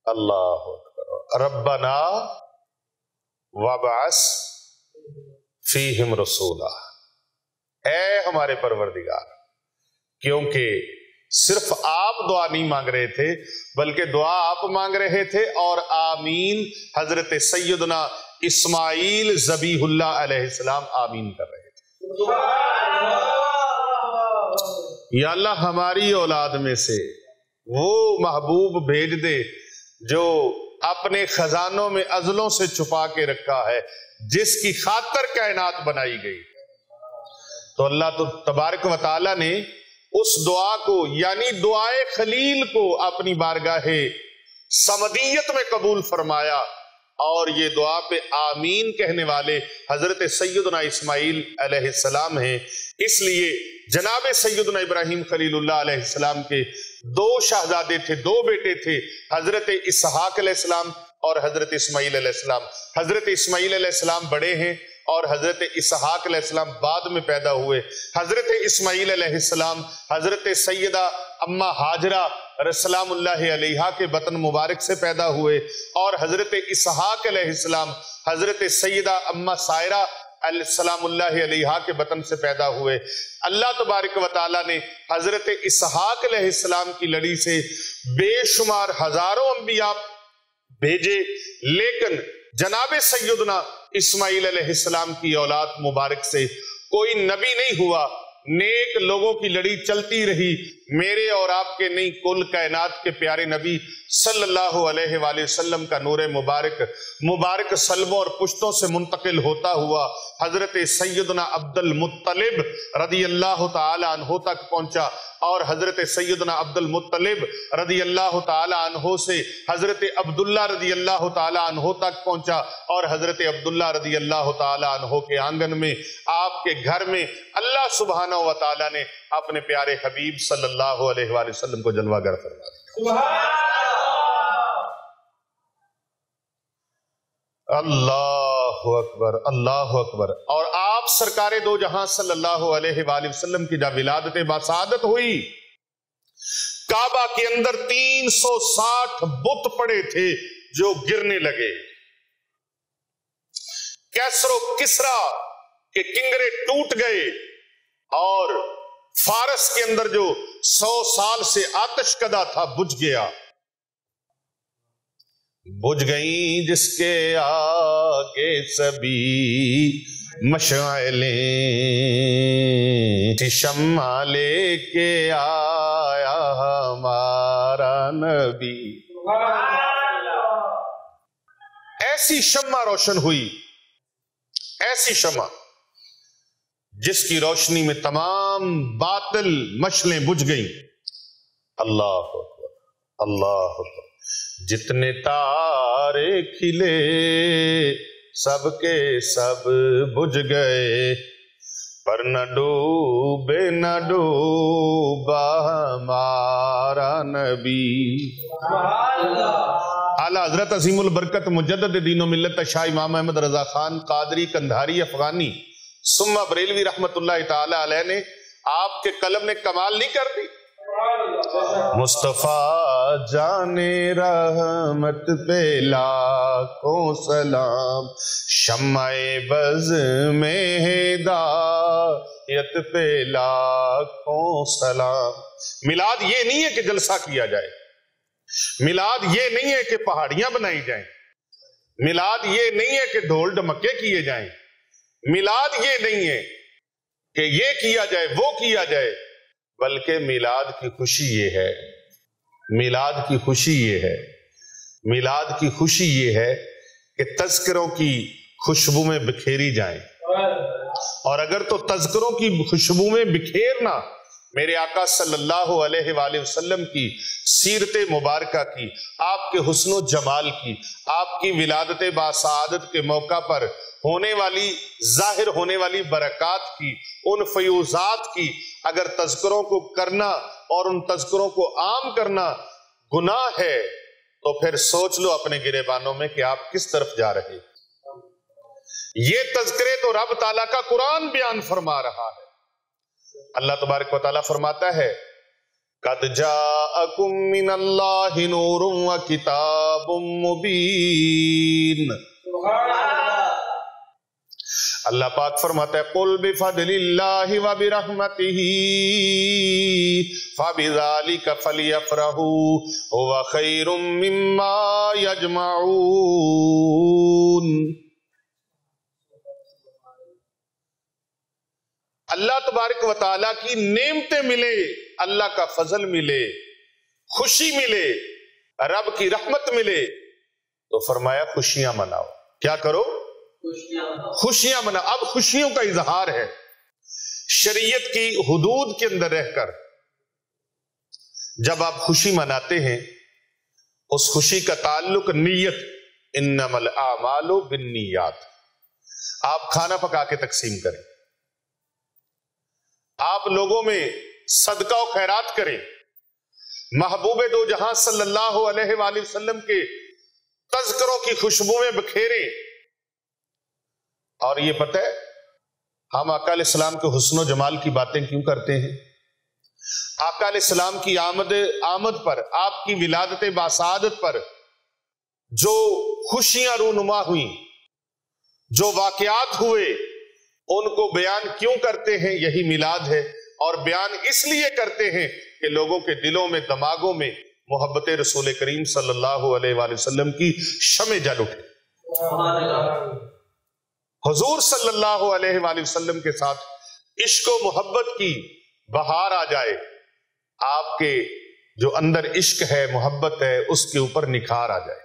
اللہ اکبر ربنا وابعث فیہم رسولا، اے ہمارے پروردگار، کیونکہ صرف آپ دعا نہیں مانگ رہے تھے بلکہ دعا آپ مانگ رہے تھے اور آمین حضرت سیدنا اسماعیل ذبیح اللہ علیہ السلام آمین کر رہے تھے۔ یا اللہ ہماری اولاد میں سے وہ محبوب بھیج دے جو اپنے خزانوں میں ازلوں سے چھپا کے رکھا ہے، جس کی خاطر کائنات بنائی گئی۔ تو اللہ تبارک و تعالی نے اس دعا کو یعنی دعائے خلیل کو اپنی بارگاہ صمدیت میں قبول فرمایا، اور یہ دعا پہ آمین کہنے والے حضرت سیدنا اسماعیل علیہ السلام ہیں۔ اس لیے جناب سیدنا ابراہیم خلیل اللہ علیہ السلام کے دو شہزادے تھے، دو بیٹے تھے، حضرت اسحاق علیہ السلام اور حضرت اسماعیل علیہ السلام۔ حضرت اسماعیل علیہ السلام بڑے ہیں اور حضرت اسحاق علیہ السلام بعد میں پیدا ہوئے۔ حضرت اسماعیل علیہ السلام حضرت سیدہ اما ہاجرہ سلام اللہ علیہا کے بطن مبارک سے پیدا ہوئے، اور حضرت اسحاق علیہ السلام حضرت سیدہ اما سائرہ سلام اللہ علیہا کے بطن سے پیدا ہوئے۔ اللہ تبارک و تعالیٰ نے حضرت اسحاق علیہ السلام کی لڑی سے بے شمار ہزاروں انبیاء بھیجے، لیکن جناب سیدنا اسماعیل علیہ السلام کی اولاد مبارک سے کوئی نبی نہیں ہوا۔ نیک لوگوں کی لڑی چلتی رہی، میرے اور آپ کے نہیں، کل کائنات کے پیارے نبی صلی اللہ علیہ وآلہ وسلم کا نور مبارک سلبوں اور پشتوں سے منتقل ہوتا ہوا حضرت سیدنا عبد المطلب رضی اللہ تعالی عنہ تک پہنچا، اور حضرت سیدنا عبد المطلب رضی اللہ تعالی عنہ سے حضرت عبداللہ رضی اللہ تعالی عنہ تک پہنچا، اور حضرت عبداللہ رضی اللہ تعالی عنہ کے آنگن میں، آپ کے گھر میں اللہ سبحانہ و تعالی نے اپنے پیارے حبیب صلی اللہ علیہ وآلہ وسلم کو جلوہ گر فرما دیا۔ اللہ اکبر، اللہ اکبر۔ اور آپ سرکار دو جہاں صلی اللہ علیہ وآلہ وسلم کی جب ولادت باسعادت ہوئی، کعبہ کے اندر 360 بت پڑے تھے جو گرنے لگے، کیسر و کسرا کے کنگرے ٹوٹ گئے، اور فارس کے اندر جو 100 سال سے آتش کدا تھا بجھ گیا۔ بجھ گئیں جس کے آگے سبھی مشعلیں، شمع لے کے آیا ہمارا نبی۔ ایسی شمع روشن ہوئی، ایسی شمع جس کی روشنی میں تمام باطل مشلیں بجھ گئیں۔ اللہ اکبر، اللہ اکبر۔ جتنے تارے کھلے سب کے سب بجھ گئے، پر نہ ڈوبے نہ ڈوبا ہمارا نبی۔ اعلیٰ حضرت عظیم البرکت مجدد دین و ملت شاہ امام احمد رضا خان قادری کندھاری افغانی ثم بریلوی رحمت اللہ تعالی علیہ نے آپ کے قلم نے کمال نہیں کر دی۔ مصطفیٰ جانے رحمت پہ لاکھوں سلام، شمع بز میں ہدایت پہ لاکھوں سلام۔ میلاد یہ نہیں ہے کہ جلسہ کیا جائے، میلاد یہ نہیں ہے کہ پہاڑیاں بنائی جائیں، میلاد یہ نہیں ہے کہ ڈھول ڈمکے کیے جائیں، میلاد یہ نہیں ہے کہ یہ کیا جائے وہ کیا جائے، بلکہ میلاد کی خوشی یہ ہے، میلاد کی خوشی یہ ہے، میلاد کی خوشی یہ ہے کہ تذکروں کی خوشبو میں بکھیری جائیں، اور اگر تو تذکروں کی خوشبو میں بکھیرنا میرے آقا صلی اللہ علیہ وآلہ وسلم کی سیرت مبارکہ کی، آپ کے حسن و جمال کی، آپ کی ولادت باسعادت کے موقع پر ہونے والی ظاہر ہونے والی برکات کی، ان فیوزات کی اگر تذکروں کو کرنا اور ان تذکروں کو عام کرنا گناہ ہے تو پھر سوچ لو اپنے گریبانوں میں کہ آپ کس طرف جا رہے ہیں۔ یہ تذکرے تو رب تعالیٰ کا قرآن بیان فرما رہا ہے۔ اللہ تبارک و تعالیٰ فرماتا ہے قَدْ جَاءَكُم مِّنَ اللَّهِ نُورٌ وَكِتَابٌ مُبِينٌ۔ اللہ پاک فرماتا ہے قُلْ بِفَضْلِ اللَّهِ وَبِرَحْمَتِهِ فَبِذَلِكَ فَلْيَفْرَحُوا هُوَ خَيْرٌ مِّمَّا يَجْمَعُونَ۔ اللہ تبارک و تعالیٰ کی نعمتیں ملے، اللہ کا فضل ملے، خوشی ملے، رب کی رحمت ملے تو فرمایا خوشیاں مناؤ۔ کیا کرو؟ خوشیاں مناؤ۔ اب خوشیوں کا اظہار ہے، شریعت کی حدود کے اندر رہ کر جب آپ خوشی مناتے ہیں اس خوشی کا تعلق نیت، انما الاعمال بالنیات۔ آپ کھانا پکا کے تقسیم کریں، آپ لوگوں میں صدقہ و خیرات کریں، محبوب دو جہاں صلی اللہ علیہ وآلہ وسلم کے تذکروں کی خوشبو میں بکھیریں۔ اور یہ پتہ ہے ہم آقا علیہ السلام کے حسن و جمال کی باتیں کیوں کرتے ہیں؟ آقا علیہ السلام کی آمد پر، آپ کی ولادت باسعادت پر جو خوشیاں رونما ہوئیں، جو واقعات ہوئے، ان کو بیان کیوں کرتے ہیں؟ یہی میلاد ہے، اور بیان اس لیے کرتے ہیں کہ لوگوں کے دلوں میں، دماغوں میں محبت رسول کریم صلی اللہ علیہ وآلہ وسلم کی شمع جل اٹھے، حضور صلی اللہ علیہ وآلہ وسلم کے ساتھ عشق و محبت کی بہار آ جائے، آپ کے جو اندر عشق ہے، محبت ہے، اس کے اوپر نکھار آ جائے۔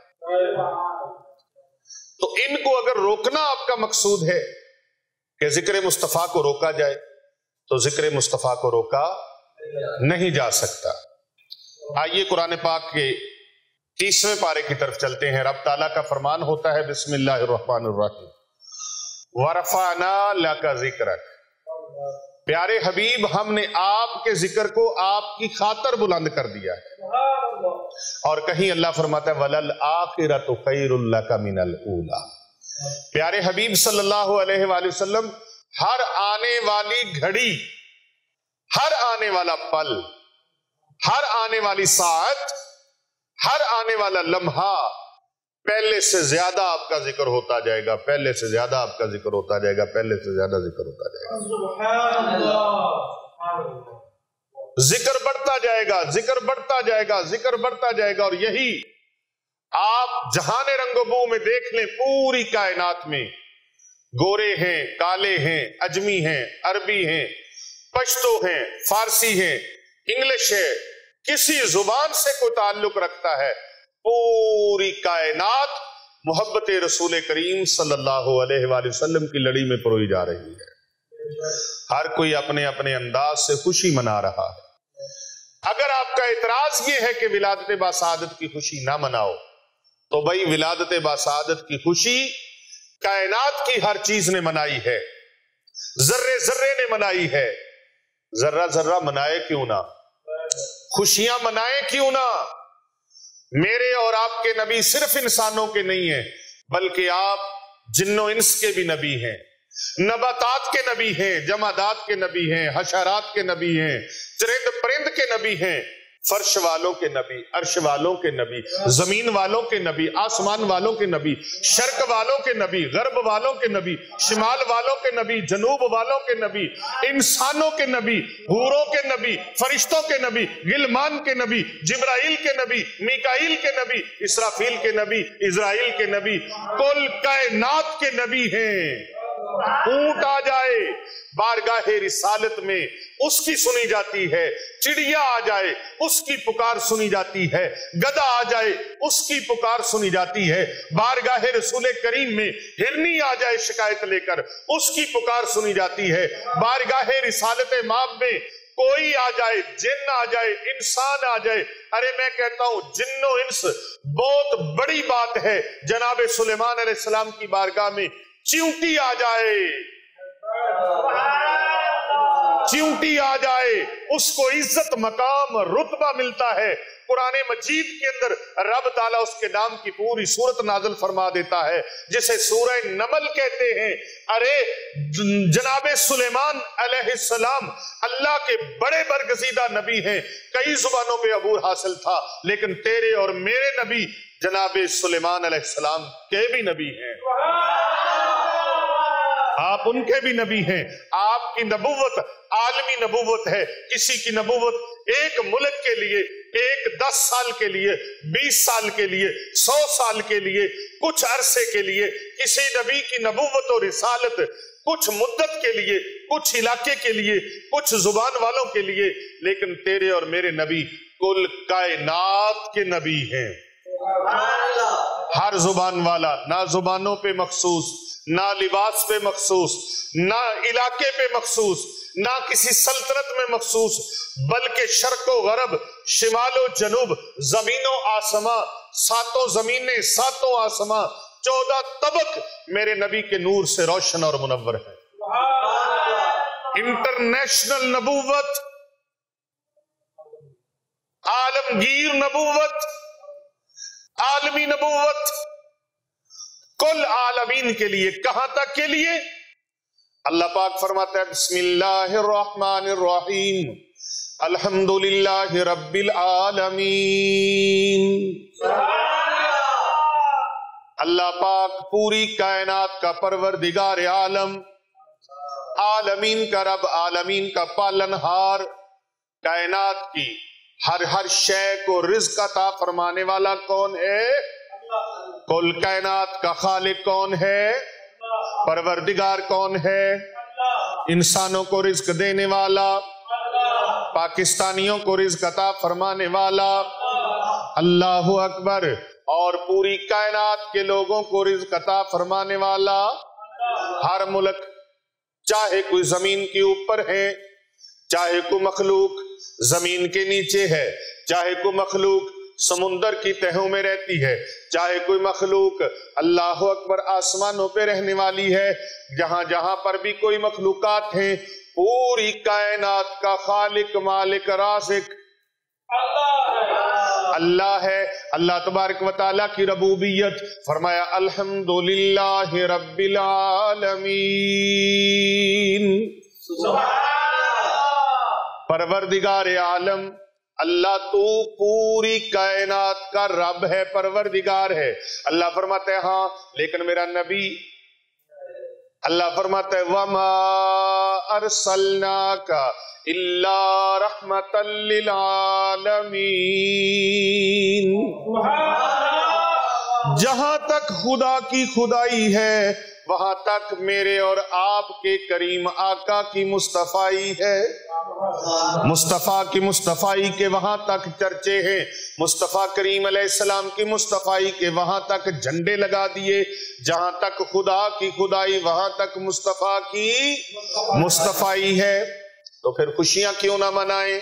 تو ان کو اگر روکنا آپ کا مقصود ہے کہ ذکر مصطفیٰ کو روکا جائے، تو ذکر مصطفیٰ کو روکا نہیں جا سکتا۔ آئیے قرآن پاک کے 30ویں پارے کی طرف چلتے ہیں۔ رب تعالیٰ کا فرمان ہوتا ہے، بسم اللہ الرحمن الرحیم، وَرَفَعْنَا لَكَ ذِكْرَكَ، پیارے حبیب ہم نے آپ کے ذکر کو آپ کی خاطر بلند کر دیا ہے۔ اور کہیں اللہ فرماتا ہے وَلَلْآخِرَةُ خَيْرٌ لَكَ مِنَ الْأُولَى، پیارے حبیب صلی اللہ علیہ وآلہ وسلم ہر آنے والی گھڑی، ہر آنے والا پل، ہر آنے والی ساعت، ہر آنے والا لمحہ پہلے سے زیادہ آپ کا ذکر ہوتا جائے گا، پہلے سے زیادہ آپ کا ذکر ہوتا جائے گا، پہلے سے زیادہ ذکر ہوتا جائے گا، سبحان اللہ، ذکر بڑھتا جائے گا، ذکر بڑھتا جائے گا، ذکر بڑھتا جائے گا۔ اور یہی آپ جہان رنگ و بو میں دیکھ لیں، پوری کائنات میں گورے ہیں، کالے ہیں، اجمی ہیں، عربی ہیں، پشتو ہیں، فارسی ہیں، انگلش ہے، کسی زبان سے کوئی تعلق رکھتا ہے، پوری کائنات محبت رسول کریم صلی اللہ علیہ وآلہ وسلم کی لڑی میں پروئی جا رہی ہے۔ ہر کوئی اپنے اپنے انداز سے خوشی منا رہا ہے۔ اگر آپ کا اعتراض یہ ہے کہ ولادت باسعادت کی خوشی نہ مناؤ، تو بھائی ولادت باسعادت کی خوشی کائنات کی ہر چیز نے منائی ہے، ذرے ذرے نے منائی ہے، ذرہ ذرہ منائے کیوں نہ، خوشیاں منائے کیوں نہ۔ میرے اور آپ کے نبی صرف انسانوں کے نہیں ہیں، بلکہ آپ جن و انس کے بھی نبی ہیں، نباتات کے نبی ہیں، جمادات کے نبی ہیں، حشرات کے نبی ہیں، چرند پرند کے نبی ہیں، فرش والوں کے نبی، عرش والوں کے نبی، زمین والوں کے نبی، آسمان والوں کے نبی، شرق والوں کے نبی، غرب والوں کے نبی، شمال والوں کے نبی، جنوب والوں کے نبی، انسانوں کے نبی، حوروں کے نبی، فرشتوں کے نبی، غلمان کے نبی، جبرائیل کے نبی، میکائیل کے نبی، اسرافیل کے نبی، اسرائیل کے نبی، کل کائنات کے نبی ہیں۔ اونٹ آ جائے بارگاہ رسالت میں، اس کی سنی جاتی ہے، چڑیا آ جائے اس کی پکار سنی جاتی ہے، گدھا آ جائے اس کی پکار سنی جاتی ہے، بارگاہ رسول کریم میں ہرنی آ جائے شکایت لے کر اس کی پکار سنی جاتی ہے، بارگاہ رسالت ماب میں کوئی آ جائے، جن آ جائے، انسان آ جائے، ارے میں کہتا ہوں جن و انس بہت بڑی بات ہے۔ جناب سلیمان علیہ السلام کی بارگاہ میں چیونٹی آ جائے، چیونٹی آ جائے، اس کو عزت، مقام، رتبہ ملتا ہے۔ قرآن مجید کے اندر رب تعالیٰ اس کے نام کی پوری سورت نازل فرما دیتا ہے، جسے سورہ نمل کہتے ہیں۔ ارے جناب سلیمان علیہ السلام اللہ کے بڑے برگزیدہ نبی ہیں، کئی زبانوں پہ عبور حاصل تھا، لیکن تیرے اور میرے نبی جناب سلیمان علیہ السلام کے بھی نبی ہیں، آپ ان کے بھی نبی ہیں۔ آپ کی نبوت عالمی نبوت ہے، کسی کی نبوت ایک ملک کے لیے، ایک 10 سال کے لیے، 20 سال کے لیے، 100 سال کے لیے، کچھ عرصے کے لیے۔ کسی نبی کی نبوت اور رسالت کچھ مدت کے لیے، کچھ علاقے کے لیے، کچھ زبان والوں کے لیے، لیکن تیرے اور میرے نبی کل کائنات کے نبی ہیں۔ ہر زبان والا، نہ زبانوں پہ مخصوص، نہ لباس پہ مخصوص، نہ علاقے پہ مخصوص، نہ کسی سلطنت میں مخصوص، بلکہ شرق و غرب، شمال و جنوب، زمین و آسماں، ساتوں زمینیں، ساتوں آسماں، 14 طبق میرے نبی کے نور سے روشن اور منور ہے۔ انٹرنیشنل نبوت، عالمگیر نبوت، عالمی نبوت، کل عالمین کے لیے۔ کہاں تک کے لیے؟ اللہ پاک فرماتا ہے بسم اللہ الرحمن الرحیم الحمدللہ رب العالمین۔ اللہ پاک پوری کائنات کا پروردگار عالم، عالمین کا رب، عالمین کا پالنہار، کائنات کی ہر شے کو رزق عطا فرمانے والا کون ہے؟ کل کائنات کا خالق کون ہے؟ پروردگار کون ہے؟ انسانوں کو رزق دینے والا، پاکستانیوں کو رزق عطا فرمانے والا اللہ اکبر، اور پوری کائنات کے لوگوں کو رزق عطا فرمانے والا ہر ملک، چاہے کوئی زمین کے اوپر ہے، چاہے کوئی مخلوق زمین کے نیچے ہے، چاہے کوئی مخلوق سمندر کی تہوں میں رہتی ہے، چاہے کوئی مخلوق اللہ اکبر آسمانوں پہ رہنے والی ہے، جہاں جہاں پر بھی کوئی مخلوقات ہیں، پوری کائنات کا خالق مالک رازق اللہ ہے۔ اللہ تبارک و تعالیٰ کی ربوبیت، فرمایا الحمدللہ رب العالمین۔ پروردگار عالم اللہ تو پوری کائنات کا رب ہے، پروردگار ہے۔ اللہ فرماتا ہے ہاں لیکن میرا نبی، اللہ فرماتا ہے وَمَا أَرْسَلْنَاكَ إِلَّا رَحْمَةً لِّلْعَالَمِينَ۔ جہاں تک خدا کی خدائی ہے وہاں تک میرے اور آپ کے کریم آقا کی مصطفیٰ ہے۔ مصطفیٰ کی مصطفیٰ کے وہاں تک چرچے ہیں، مصطفیٰ کریم علیہ السلام کی مصطفیٰ کے وہاں تک جھنڈے لگا دیے، جہاں تک خدا کی خدائی وہاں تک مصطفیٰ کی مصطفیٰ ہے۔ تو پھر خوشیاں کیوں نہ منائیں؟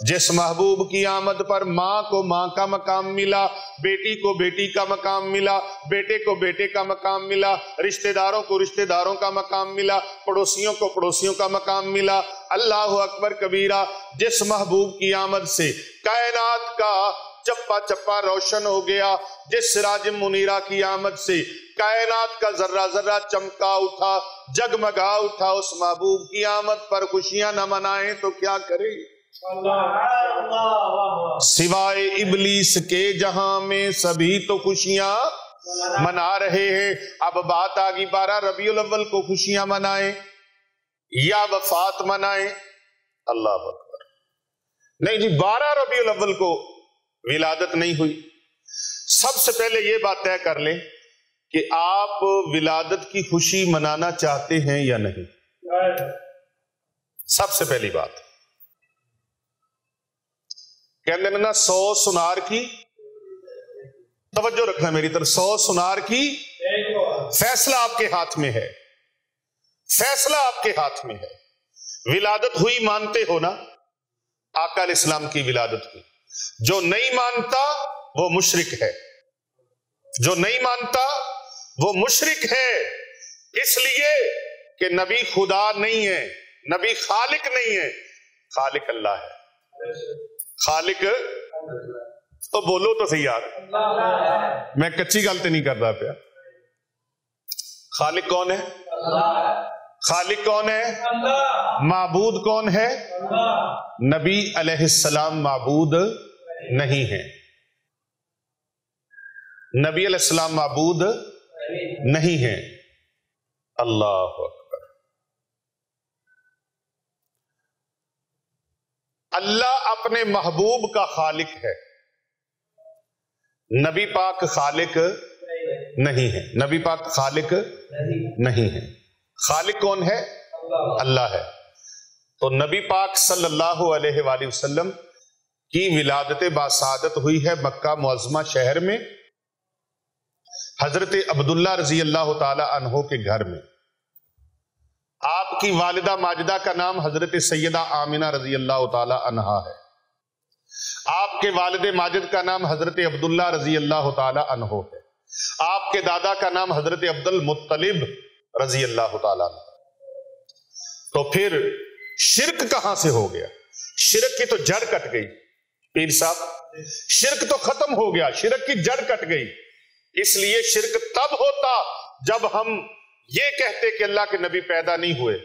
جس محبوب کی آمد پر ماں کو ماں کا مقام ملا، بیٹی کو بیٹی کا مقام ملا، بیٹے کو بیٹے کا مقام ملا، رشتہ داروں کو رشتہ داروں کا مقام ملا، پڑوسیوں کو پڑوسیوں کا مقام ملا، اللہ اکبر کبیرہ۔ جس محبوب کی آمد سے کائنات کا چپا چپا روشن ہو گیا، جس سراج منیرہ کی آمد سے کائنات کا ذرہ ذرہ چمکا اٹھا، جگمگا اٹھا، اس محبوب کی آمد پر خوشیاں نہ منائیں تو کیا کریں؟ سوائے ابلیس کے جہاں میں سبھی تو خوشیاں منا رہے ہیں۔ اب بات آگی 12 ربیع الاول کو خوشیاں منائیں یا وفات منائیں؟ اللہ اکبر، نہیں جی 12 ربیع الاول کو ولادت نہیں ہوئی۔ سب سے پہلے یہ بات طے کر لیں کہ آپ ولادت کی خوشی منانا چاہتے ہیں یا نہیں؟ سب سے پہلی بات کہنے نا 100 سنار کی، توجہ رکھنا میری طرف، 100 سنار کی فیصلہ آپ کے ہاتھ میں ہے، فیصلہ آپ کے ہاتھ میں ہے۔ ولادت ہوئی مانتے ہو نا؟ آقا علیہ السلام کی ولادت ہوئی۔ جو نہیں مانتا وہ مشرک ہے، جو نہیں مانتا وہ مشرک ہے، اس لیے کہ نبی خدا نہیں ہے، نبی خالق نہیں ہے، خالق اللہ ہے۔ خالق تو بولو تو صحیح یار، میں کچی غلطی نہیں کر رہا پیا۔ خالق کون ہے؟ خالق کون ہے؟ معبود کون ہے؟ نبی علیہ السلام معبود نہیں ہے، نبی علیہ السلام معبود نہیں ہے۔ اللہ اکبر۔ اللہ اپنے محبوب کا خالق ہے، نبی پاک خالق نہیں ہے، نبی پاک خالق نہیں ہے۔ خالق کون ہے؟ اللہ ہے۔ تو نبی پاک صلی اللہ علیہ وآلہ وسلم کی ولادت باسعادت ہوئی ہے مکہ معظمہ شہر میں، حضرت عبداللہ رضی اللہ تعالی عنہ کے گھر میں۔ آپ کی والدہ ماجدہ کا نام حضرت سیدہ آمنہ رضی اللہ تعالی عنہا ہے، آپ کے والد ماجد کا نام حضرت عبداللہ رضی اللہ تعالی عنہ ہے، آپ کے دادا کا نام حضرت عبد المطلب رضی اللہ تعالی عنہ۔ تو پھر شرک کہاں سے ہو گیا؟ شرک کی تو جڑ کٹ گئی پیر صاحب، شرک تو ختم ہو گیا، شرک کی جڑ کٹ گئی۔ اس لیے شرک تب ہوتا جب ہم یہ کہتے کہ اللہ کے نبی پیدا نہیں ہوئے،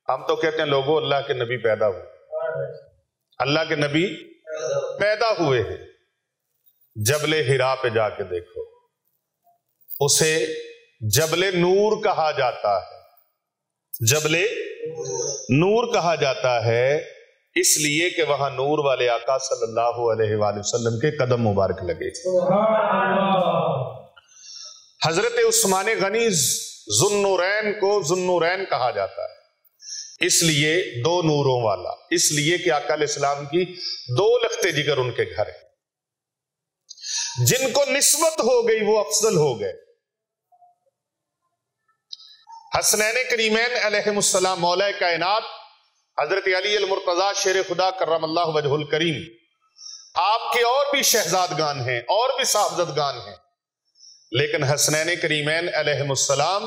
ہم تو کہتے ہیں لوگوں اللہ کے نبی پیدا ہوئے۔ اللہ کے نبی پیدا ہوئے ہیں. جبل ہرا پہ جا کے دیکھو، اسے جبل نور کہا جاتا ہے. جبل نور کہا جاتا ہے اس لیے کہ وہاں نور والے آقا صلی اللہ علیہ وآلہ وسلم کے قدم مبارک لگے. حضرت عثمان غنی ذوالنورین کو ذوالنورین کہا جاتا ہے، اس لیے دو نوروں والا، اس لیے کہ آقا علیہ السلام کی دو لخت جگر ان کے گھر ہیں. جن کو نسبت ہو گئی وہ افضل ہو گئے. حسنین کریمین علیہم السلام مولا کائنات حضرت علی المرتضیٰ شیر خدا کرم اللہ وجہ الکریم، آپ کے اور بھی شہزادگان ہیں اور بھی صاحبزادگان ہیں، لیکن حسنین کریمین علیہم السلام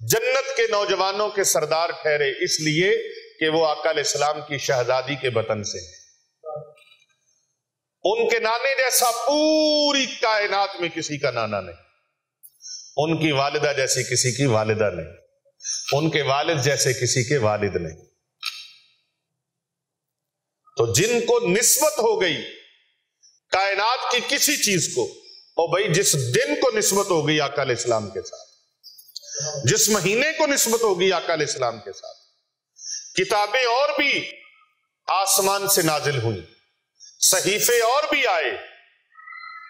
جنت کے نوجوانوں کے سردار ٹھہرے اس لیے کہ وہ آقا علیہ السلام کی شہزادی کے بطن سے ہیں. ان کے نانے جیسا پوری کائنات میں کسی کا نانا نہیں، ان کی والدہ جیسی کسی کی والدہ نہیں، ان کے والد جیسے کسی کے والد نہیں. تو جن کو نسبت ہو گئی کائنات کی کسی چیز کو، اور بھائی جس دن کو نسبت ہو گئی آقا علیہ السلام کے ساتھ، جس مہینے کو نسبت ہو گئی آقا علیہ السلام کے ساتھ. کتابیں اور بھی آسمان سے نازل ہوئی، صحیفے اور بھی آئے،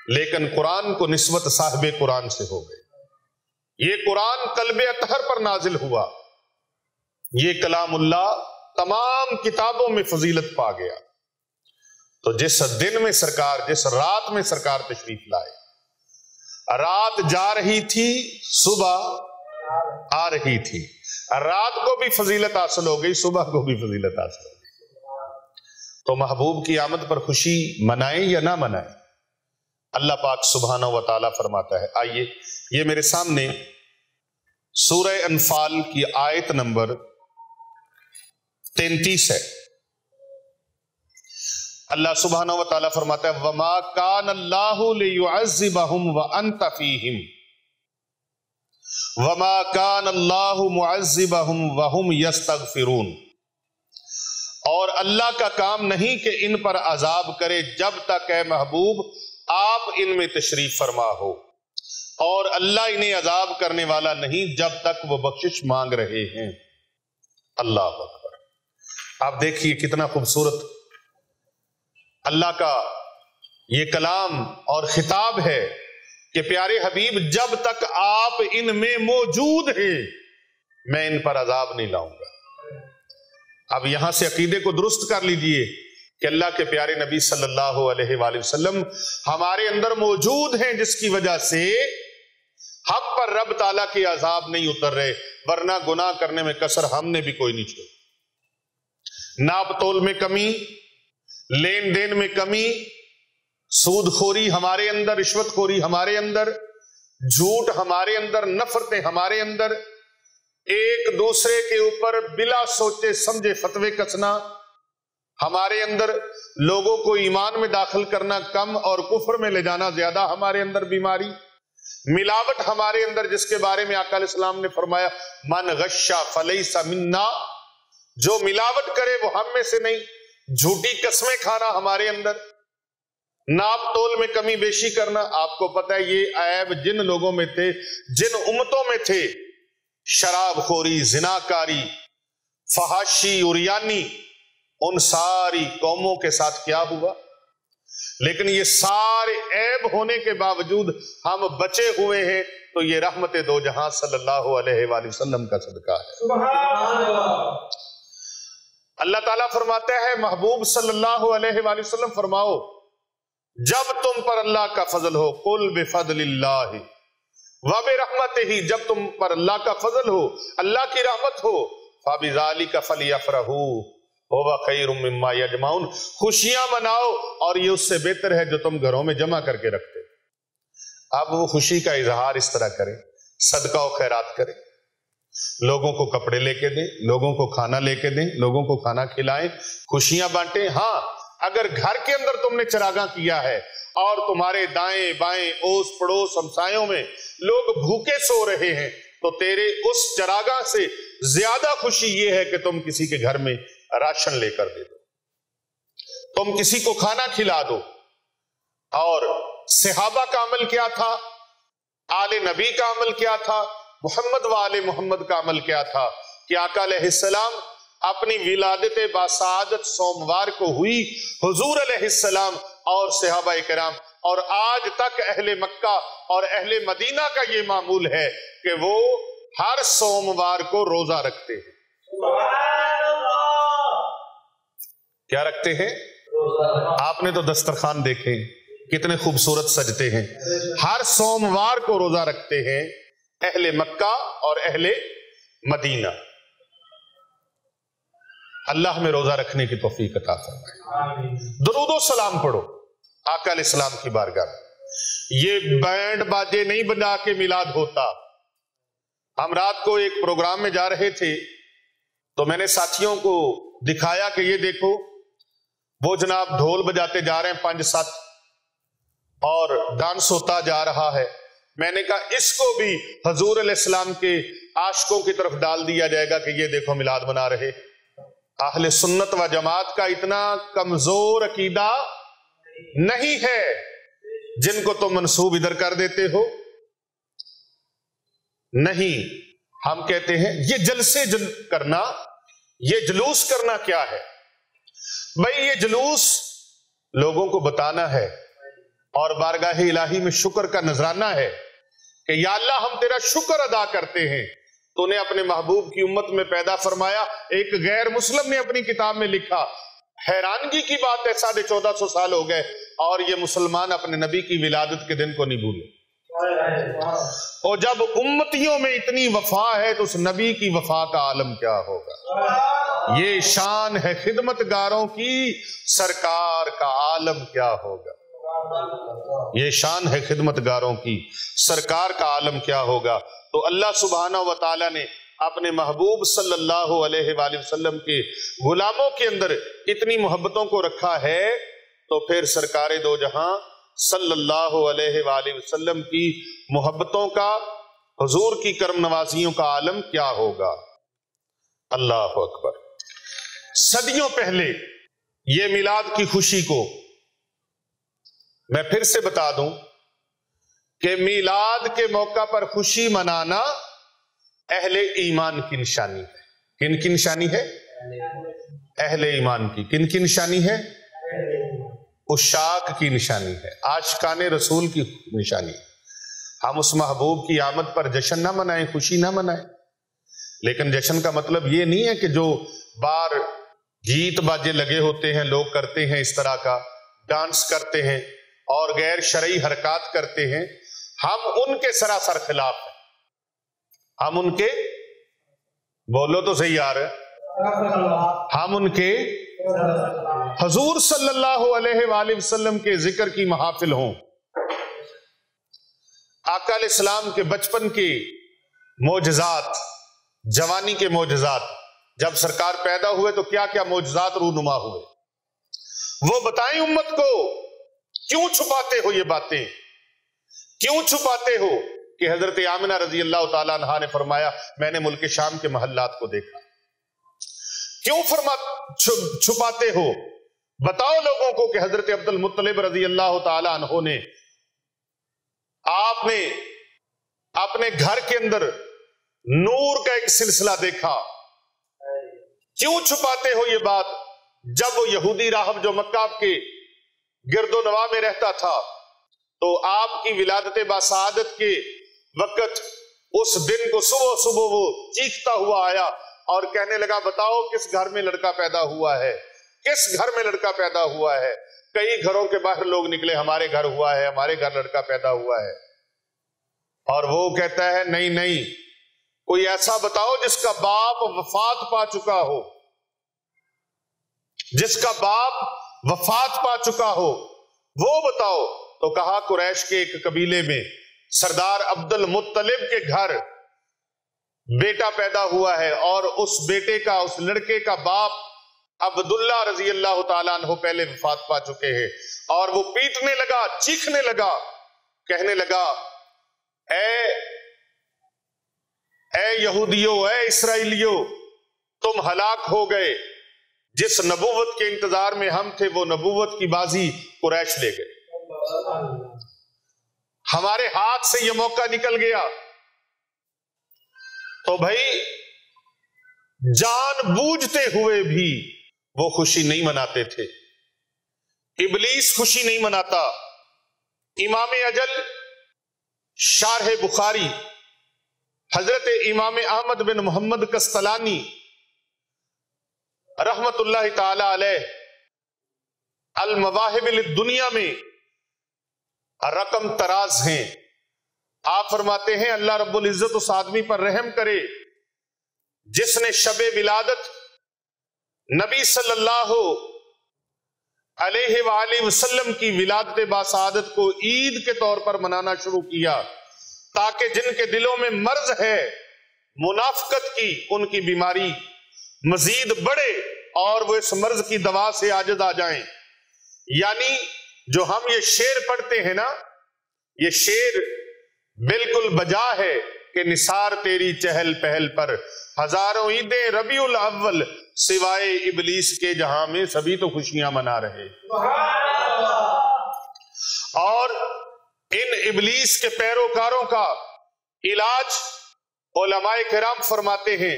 لیکن قرآن کو نسبت صاحب قرآن سے ہو گئی. یہ قرآن قلب اطہر پر نازل ہوا، یہ کلام اللہ تمام کتابوں میں فضیلت پا گیا. تو جس دن میں سرکار، جس رات میں سرکار تشریف لائے، رات جا رہی تھی، صبح آ رہی تھی، رات کو بھی فضیلت حاصل ہو گئی، صبح کو بھی فضیلت حاصل ہو گئی. تو محبوب کی آمد پر خوشی منائیں یا نہ منائیں؟ اللہ پاک سبحانہ و تعالیٰ فرماتا ہے. آئیے یہ میرے سامنے سورہ انفال کی آیت نمبر 33 ہے. اللہ سبحانہ و تعالیٰ فرماتا ہے وَمَا كَانَ اللَّهُ لِيُعَذِّبَهُمْ وَأَنْتَ فِيهِمْ وَمَا كَانَ اللَّهُ مُعَذِّبَهُمْ وَهُمْ يَسْتَغْفِرُونَ. اور اللہ کا کام نہیں کہ ان پر عذاب کرے جب تک اے محبوب آپ ان میں تشریف فرما ہو، اور اللہ انہیں عذاب کرنے والا نہیں جب تک وہ بخشش مانگ رہے ہیں. اللہ اکبر. آپ دیکھیے کتنا خوبصورت اللہ کا یہ کلام اور خطاب ہے کہ پیارے حبیب جب تک آپ ان میں موجود ہیں میں ان پر عذاب نہیں لاؤں گا. اب یہاں سے عقیدے کو درست کر لیجئے کہ اللہ کے پیارے نبی صلی اللہ علیہ وآلہ وسلم ہمارے اندر موجود ہیں، جس کی وجہ سے ہم پر رب تعالیٰ کے عذاب نہیں اتر رہے، ورنہ گناہ کرنے میں کسر ہم نے بھی کوئی نہیں چھوڑی. ناپ تول میں کمی، لین دین میں کمی، سود خوری ہمارے اندر، رشوت خوری ہمارے اندر، جھوٹ ہمارے اندر، نفرتیں ہمارے اندر، ایک دوسرے کے اوپر بلا سوچے سمجھے فتوے کسنا ہمارے اندر، لوگوں کو ایمان میں داخل کرنا کم اور کفر میں لے جانا زیادہ ہمارے اندر بیماری، ملاوٹ ہمارے اندر، جس کے بارے میں آقا علیہ السلام نے فرمایا من غشا فلیس منا، جو ملاوٹ کرے وہ ہم میں سے نہیں. جھوٹی قسمیں کھانا ہمارے اندر، ناپ تول میں کمی بیشی کرنا. آپ کو پتہ ہے یہ عیب جن لوگوں میں تھے، جن امتوں میں تھے، شراب خوری، زناکاری، فحاشی، عریانی، ان ساری قوموں کے ساتھ کیا ہوا؟ لیکن یہ سارے عیب ہونے کے باوجود ہم بچے ہوئے ہیں، تو یہ رحمت دو جہاں صلی اللہ علیہ وآلہ وسلم کا صدقہ ہے. سبحان اللہ. اللہ تعالیٰ فرماتا ہے محبوب صلی اللہ علیہ وآلہ وسلم فرماؤ جب تم پر اللہ کا فضل ہو، قل بفضل اللہ وبرحمتہ، جب تم پر اللہ کا فضل ہو، اللہ کی رحمت ہو، فبذالک فلیفرحوا ھو خیر مما یجمعون، خوشیاں مناؤ اور یہ اس سے بہتر ہے جو تم گھروں میں جمع کر کے رکھتے. اب وہ خوشی کا اظہار اس طرح کریں، صدقہ و خیرات کریں، لوگوں کو کپڑے لے کے دیں، لوگوں کو کھانا لے کے دیں، لوگوں کو کھانا کھلائیں، خوشیاں بانٹیں. ہاں اگر گھر کے اندر تم نے چراغاں کیا ہے اور تمہارے دائیں بائیں اوس پڑوس ہمسایوں میں لوگ بھوکے سو رہے ہیں، تو تیرے اس چراغاں سے زیادہ خوشی یہ ہے کہ تم کسی کے گھر میں راشن لے کر دے دو. تم کسی کو کھانا کھلا دو. اور صحابہ کا عمل کیا تھا, آل نبی کا عمل کیا تھا, محمد و آل محمد کا عمل کیا تھا کہ آقا علیہ السلام اپنی ولادت باسعادت سوموار کو ہوئی, حضور علیہ السلام اور صحابہ کرام اور آج تک اہل مکہ اور اہل مدینہ کا یہ معمول ہے کہ وہ ہر سوموار کو روزہ رکھتے ہیں. کیا رکھتے ہیں؟ آپ نے تو دسترخوان دیکھے کتنے خوبصورت سجتے ہیں. ہر سوموار کو روزہ رکھتے ہیں اہل مکہ اور اہل مدینہ. اللہ میں روزہ رکھنے کی توفیق عطا فرمائے. درود و سلام پڑھو آقا علیہ السلام کی بارگاہ میں. یہ بینڈ باجے نہیں بجا کے میلاد ہوتا. ہم رات کو ایک پروگرام میں جا رہے تھے تو میں نے ساتھیوں کو دکھایا کہ یہ دیکھو وہ جناب ڈھول بجاتے جا رہے ہیں 5-7 اور ڈانس ہوتا جا رہا ہے. میں نے کہا اس کو بھی حضور علیہ السلام کے عاشقوں کی طرف ڈال دیا جائے گا کہ یہ دیکھو میلاد منا رہے. اہل سنت و جماعت کا اتنا کمزور عقیدہ نہیں ہے جن کو تم منسوب ادھر کر دیتے ہو. نہیں, ہم کہتے ہیں یہ جلسے کرنا, یہ جلوس کرنا کیا ہے بھائی؟ یہ جلوس لوگوں کو بتانا ہے اور بارگاہ الہی میں شکر کا نذرانہ ہے کہ یا اللہ ہم تیرا شکر ادا کرتے ہیں, تو نے اپنے محبوب کی امت میں پیدا فرمایا. ایک غیر مسلم نے اپنی کتاب میں لکھا, حیرانگی کی بات ہے 1450 سال ہو گئے اور یہ مسلمان اپنے نبی کی ولادت کے دن کو نہیں بھولے. اور جب امتیوں میں اتنی وفا ہے تو اس نبی کی وفا کا عالم کیا ہوگا؟ یہ شان ہے خدمت گاروں کی, سرکار کا عالم کیا ہوگا؟ یہ شان ہے خدمت گاروں کی, سرکار کا عالم کیا ہوگا؟ تو اللہ سبحانہ و تعالی نے اپنے محبوب صلی اللہ علیہ وآلہ وسلم کے غلاموں کے اندر اتنی محبتوں کو رکھا ہے, تو پھر سرکار دو جہاں صلی اللہ علیہ وآلہ وسلم کی محبتوں کا, حضور کی کرم نوازیوں کا عالم کیا ہوگا؟ اللہ اکبر. صدیوں پہلے یہ میلاد کی خوشی کو میں پھر سے بتا دوں کہ میلاد کے موقع پر خوشی منانا اہل ایمان کی نشانی ہے. کن کی نشانی ہے؟ اہل ایمان کی. کن کی نشانی ہے؟ عشاق کی نشانی ہے, عاشقان رسول کی نشانی ہے. ہم اس محبوب کی آمد پر جشن نہ منائیں, خوشی نہ منائیں, لیکن جشن کا مطلب یہ نہیں ہے کہ جو بار گیت باجے لگے ہوتے ہیں لوگ کرتے ہیں اس طرح کا, ڈانس کرتے ہیں اور غیر شرعی حرکات کرتے ہیں, ہم ان کے سراسر خلاف ہیں. ہم ان کے, بولو تو صحیح یار, ہم ان کے حضور صلی اللہ علیہ وآلہ وسلم کے ذکر کی محافل ہوں, آقا علیہ السلام کے بچپن کے معجزات, جوانی کے معجزات, جب سرکار پیدا ہوئے تو کیا کیا معجزات رونما ہوئے, وہ بتائیں امت کو. کیوں چھپاتے ہو یہ باتیں؟ کیوں چھپاتے ہو کہ حضرت آمنہ رضی اللہ تعالیٰ عنہا نے فرمایا میں نے ملک شام کے محلات کو دیکھا؟ کیوں چھپاتے ہو؟ بتاؤ لوگوں کو کہ حضرت عبد المطلب رضی اللہ تعالیٰ عنہ نے آپ نے اپنے گھر کے اندر نور کا ایک سلسلہ دیکھا. کیوں چھپاتے ہو یہ بات؟ جب وہ یہودی راہب جو مکہ کے گرد و نواح میں رہتا تھا تو آپ کی ولادت باسعادت کے وقت اس دن کو صبح صبح وہ چیختا ہوا آیا اور کہنے لگا بتاؤ کس گھر میں لڑکا پیدا ہوا ہے, کس گھر میں لڑکا پیدا ہوا ہے؟ کئی گھروں کے باہر لوگ نکلے, ہمارے گھر ہوا ہے, ہمارے گھر لڑکا پیدا ہوا ہے. اور وہ کہتا ہے نہیں نہیں, کوئی ایسا بتاؤ جس کا باپ وفات پا چکا ہو, جس کا باپ وفات پا چکا ہو وہ بتاؤ. تو کہا قریش کے ایک قبیلے میں سردار عبد المطلب کے گھر بیٹا پیدا ہوا ہے اور اس بیٹے کا, اس لڑکے کا باپ عبداللہ رضی اللہ تعالیٰ عنہ پہلے وفات پا چکے ہیں. اور وہ پیٹنے لگا, چیخنے لگا, کہنے لگا اے یہودیوں, اے اسرائیلیوں, تم ہلاک ہو گئے, جس نبوت کے انتظار میں ہم تھے وہ نبوت کی بازی قریش لے گئے، ہمارے ہاتھ سے یہ موقع نکل گیا، تو بھائی جان بوجھتے ہوئے بھی وہ خوشی نہیں مناتے تھے۔ ابلیس خوشی نہیں مناتا۔ امام اجل شارح بخاری حضرت امام احمد بن محمد کستلانی رحمت اللہ تعالی علیہ المواہب للدنیا میں رقم تراز ہیں۔ آپ فرماتے ہیں اللہ رب العزت اس آدمی پر رحم کرے جس نے شب ولادت نبی صلی اللہ علیہ وآلہ وسلم کی ولادت باسعادت کو عید کے طور پر منانا شروع کیا، تاکہ جن کے دلوں میں مرض ہے منافقت کی، ان کی بیماری مزید بڑھے اور وہ اس مرض کی دوا سے عاجز آ جائیں۔ یعنی جو ہم یہ شعر پڑھتے ہیں نا، یہ شعر بالکل بجا ہے کہ نثار تیری چہل پہل پر ہزاروں عیدیں ربیع الاول سوائے ابلیس کے جہاں میں سبھی تو خوشیاں منا رہے، اور ان ابلیس کے پیروکاروں کا علاج علماء کرام فرماتے ہیں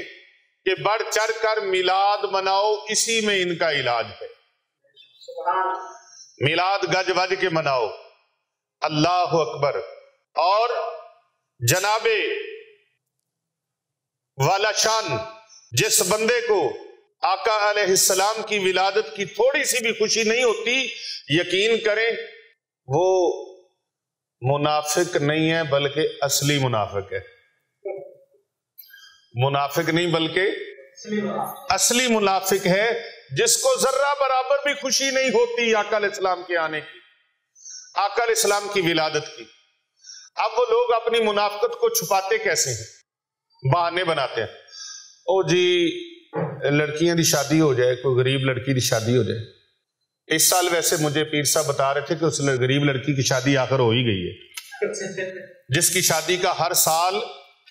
کہ بڑھ چڑھ کر میلاد مناؤ، اسی میں ان کا علاج ہے۔ میلاد گج وج کے مناؤ، اللہ اکبر۔ اور جناب والا شان جس بندے کو آقا علیہ السلام کی ولادت کی تھوڑی سی بھی خوشی نہیں ہوتی، یقین کریں وہ منافق نہیں ہے بلکہ اصلی منافق ہے۔ منافق نہیں بلکہ اصلی منافق ہے، جس کو ذرہ برابر بھی خوشی نہیں ہوتی آقا علیہ السلام کے آنے کی، آقا علیہ السلام کی ولادت کی۔ اب وہ لوگ اپنی منافقت کو چھپاتے کیسے ہیں؟ بہانے بناتے ہیں، او جی لڑکیاں دی شادی ہو جائے، کوئی غریب لڑکی دی شادی ہو جائے۔ اس سال ویسے مجھے پیر صاحب بتا رہے تھے کہ اس غریب لڑکی کی شادی آخر ہو ہی گئی ہے، جس کی شادی کا ہر سال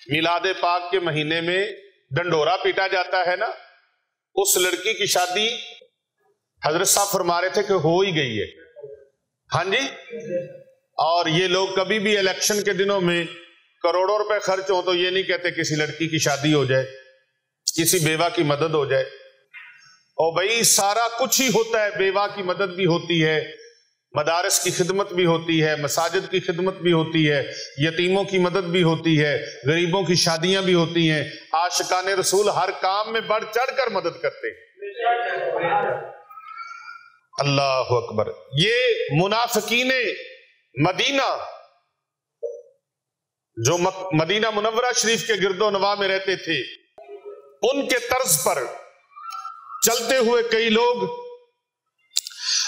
میلاد پاک کے مہینے میں ڈنڈورا پیٹا جاتا ہے نا، اس لڑکی کی شادی حضرت صاحب فرما رہے تھے کہ ہو ہی گئی ہے۔ ہاں جی، اور یہ لوگ کبھی بھی الیکشن کے دنوں میں کروڑوں روپے خرچ ہوں تو یہ نہیں کہتے کسی لڑکی کی شادی ہو جائے، کسی بیوہ کی مدد ہو جائے۔ اور بھائی سارا کچھ ہی ہوتا ہے، بیوہ کی مدد بھی ہوتی ہے، مدارس کی خدمت بھی ہوتی ہے، مساجد کی خدمت بھی ہوتی ہے، یتیموں کی مدد بھی ہوتی ہے، غریبوں کی شادیاں بھی ہوتی ہیں۔ عاشقان رسول ہر کام میں بڑھ چڑھ کر مدد کرتے ہیں۔ اللہ اکبر۔ یہ منافقین مدینہ جو مدینہ منورہ شریف کے گرد و نواح میں رہتے تھے، ان کے طرز پر چلتے ہوئے کئی لوگ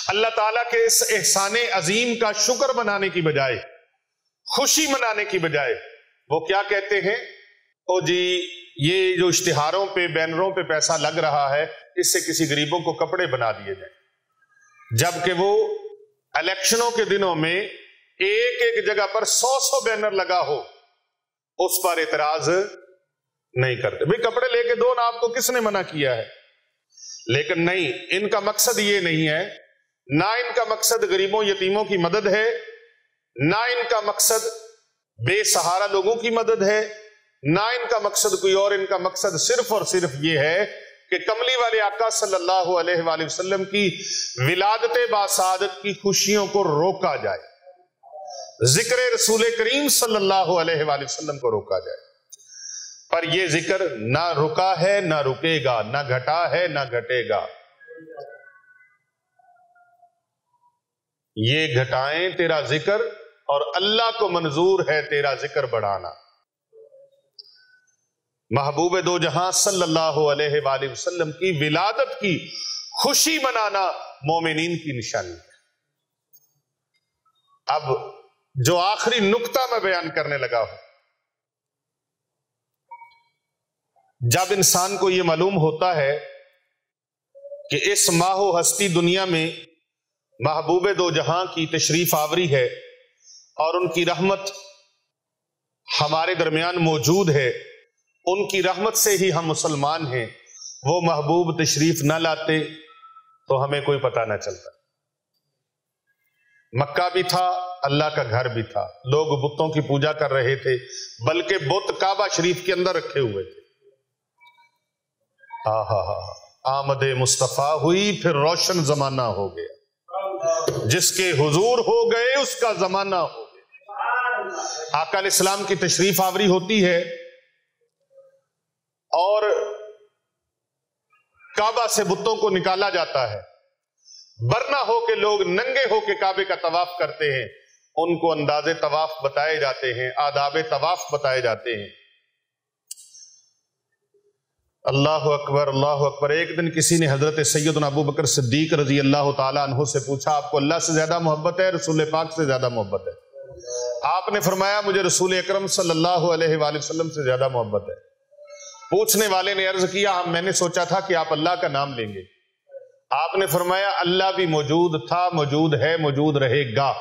اللہ تعالیٰ کے اس احسان عظیم کا شکر منانے کی بجائے، خوشی منانے کی بجائے، وہ کیا کہتے ہیں؟ او جی یہ جو اشتہاروں پہ بینروں پہ پیسہ لگ رہا ہے، اس سے کسی غریبوں کو کپڑے بنا دیے جائیں، جبکہ وہ الیکشنوں کے دنوں میں ایک ایک جگہ پر 100 بینر لگا ہو، اس پر اعتراض نہیں کرتے۔ بھئی کپڑے لے کے دو نا، آپ کو کس نے منع کیا ہے؟ لیکن نہیں، ان کا مقصد یہ نہیں ہے، نہ ان کا مقصد غریبوں یتیموں کی مدد ہے، نہ ان کا مقصد بے سہارا لوگوں کی مدد ہے، نہ ان کا مقصد کوئی اور، ان کا مقصد صرف اور صرف یہ ہے کہ کملی والے آقا صلی اللہ علیہ وآلہ وسلم کی ولادت باسعادت کی خوشیوں کو روکا جائے، ذکر رسول کریم صلی اللہ علیہ وآلہ وسلم کو روکا جائے۔ پر یہ ذکر نہ رکا ہے نہ رکے گا، نہ گھٹا ہے نہ گھٹے گا۔ یہ گھٹائیں تیرا ذکر، اور اللہ کو منظور ہے تیرا ذکر بڑھانا۔ محبوب دو جہاں صلی اللہ علیہ وآلہ وسلم کی ولادت کی خوشی منانا مومنین کی نشانی ہے۔ اب جو آخری نقطہ میں بیان کرنے لگا ہوں، جب انسان کو یہ معلوم ہوتا ہے کہ اس ماہ و ہستی دنیا میں محبوب دو جہاں کی تشریف آوری ہے اور ان کی رحمت ہمارے درمیان موجود ہے، ان کی رحمت سے ہی ہم مسلمان ہیں، وہ محبوب تشریف نہ لاتے تو ہمیں کوئی پتہ نہ چلتا۔ مکہ بھی تھا، اللہ کا گھر بھی تھا، لوگ بتوں کی پوجا کر رہے تھے، بلکہ بت کعبہ شریف کے اندر رکھے ہوئے تھے۔ آمد مصطفیٰ ہوئی پھر روشن زمانہ ہو گیا، جس کے حضور ہو گئے اس کا زمانہ ہو گیا۔ آقا علیہ السلام کی تشریف آوری ہوتی ہے اور کعبہ سے بتوں کو نکالا جاتا ہے، برنا ہو کے لوگ ننگے ہو کے کعبے کا طواف کرتے ہیں، ان کو انداز طواف بتائے جاتے ہیں، آداب طواف بتائے جاتے ہیں۔ اللہ اکبر اللہ اکبر۔ ایک دن کسی نے حضرت سیدنا ابو بکر صدیق رضی اللہ تعالیٰ عنہ سے پوچھا، آپ کو اللہ سے زیادہ محبت ہے رسول پاک سے زیادہ محبت ہے؟ آپ نے فرمایا مجھے رسول اکرم صلی اللہ علیہ وآلہ وسلم سے زیادہ محبت ہے۔ پوچھنے والے نے عرض کیا میں نے سوچا تھا کہ آپ اللہ کا نام لیں گے۔ آپ نے فرمایا اللہ بھی موجود تھا، موجود ہے، موجود رہے گا۔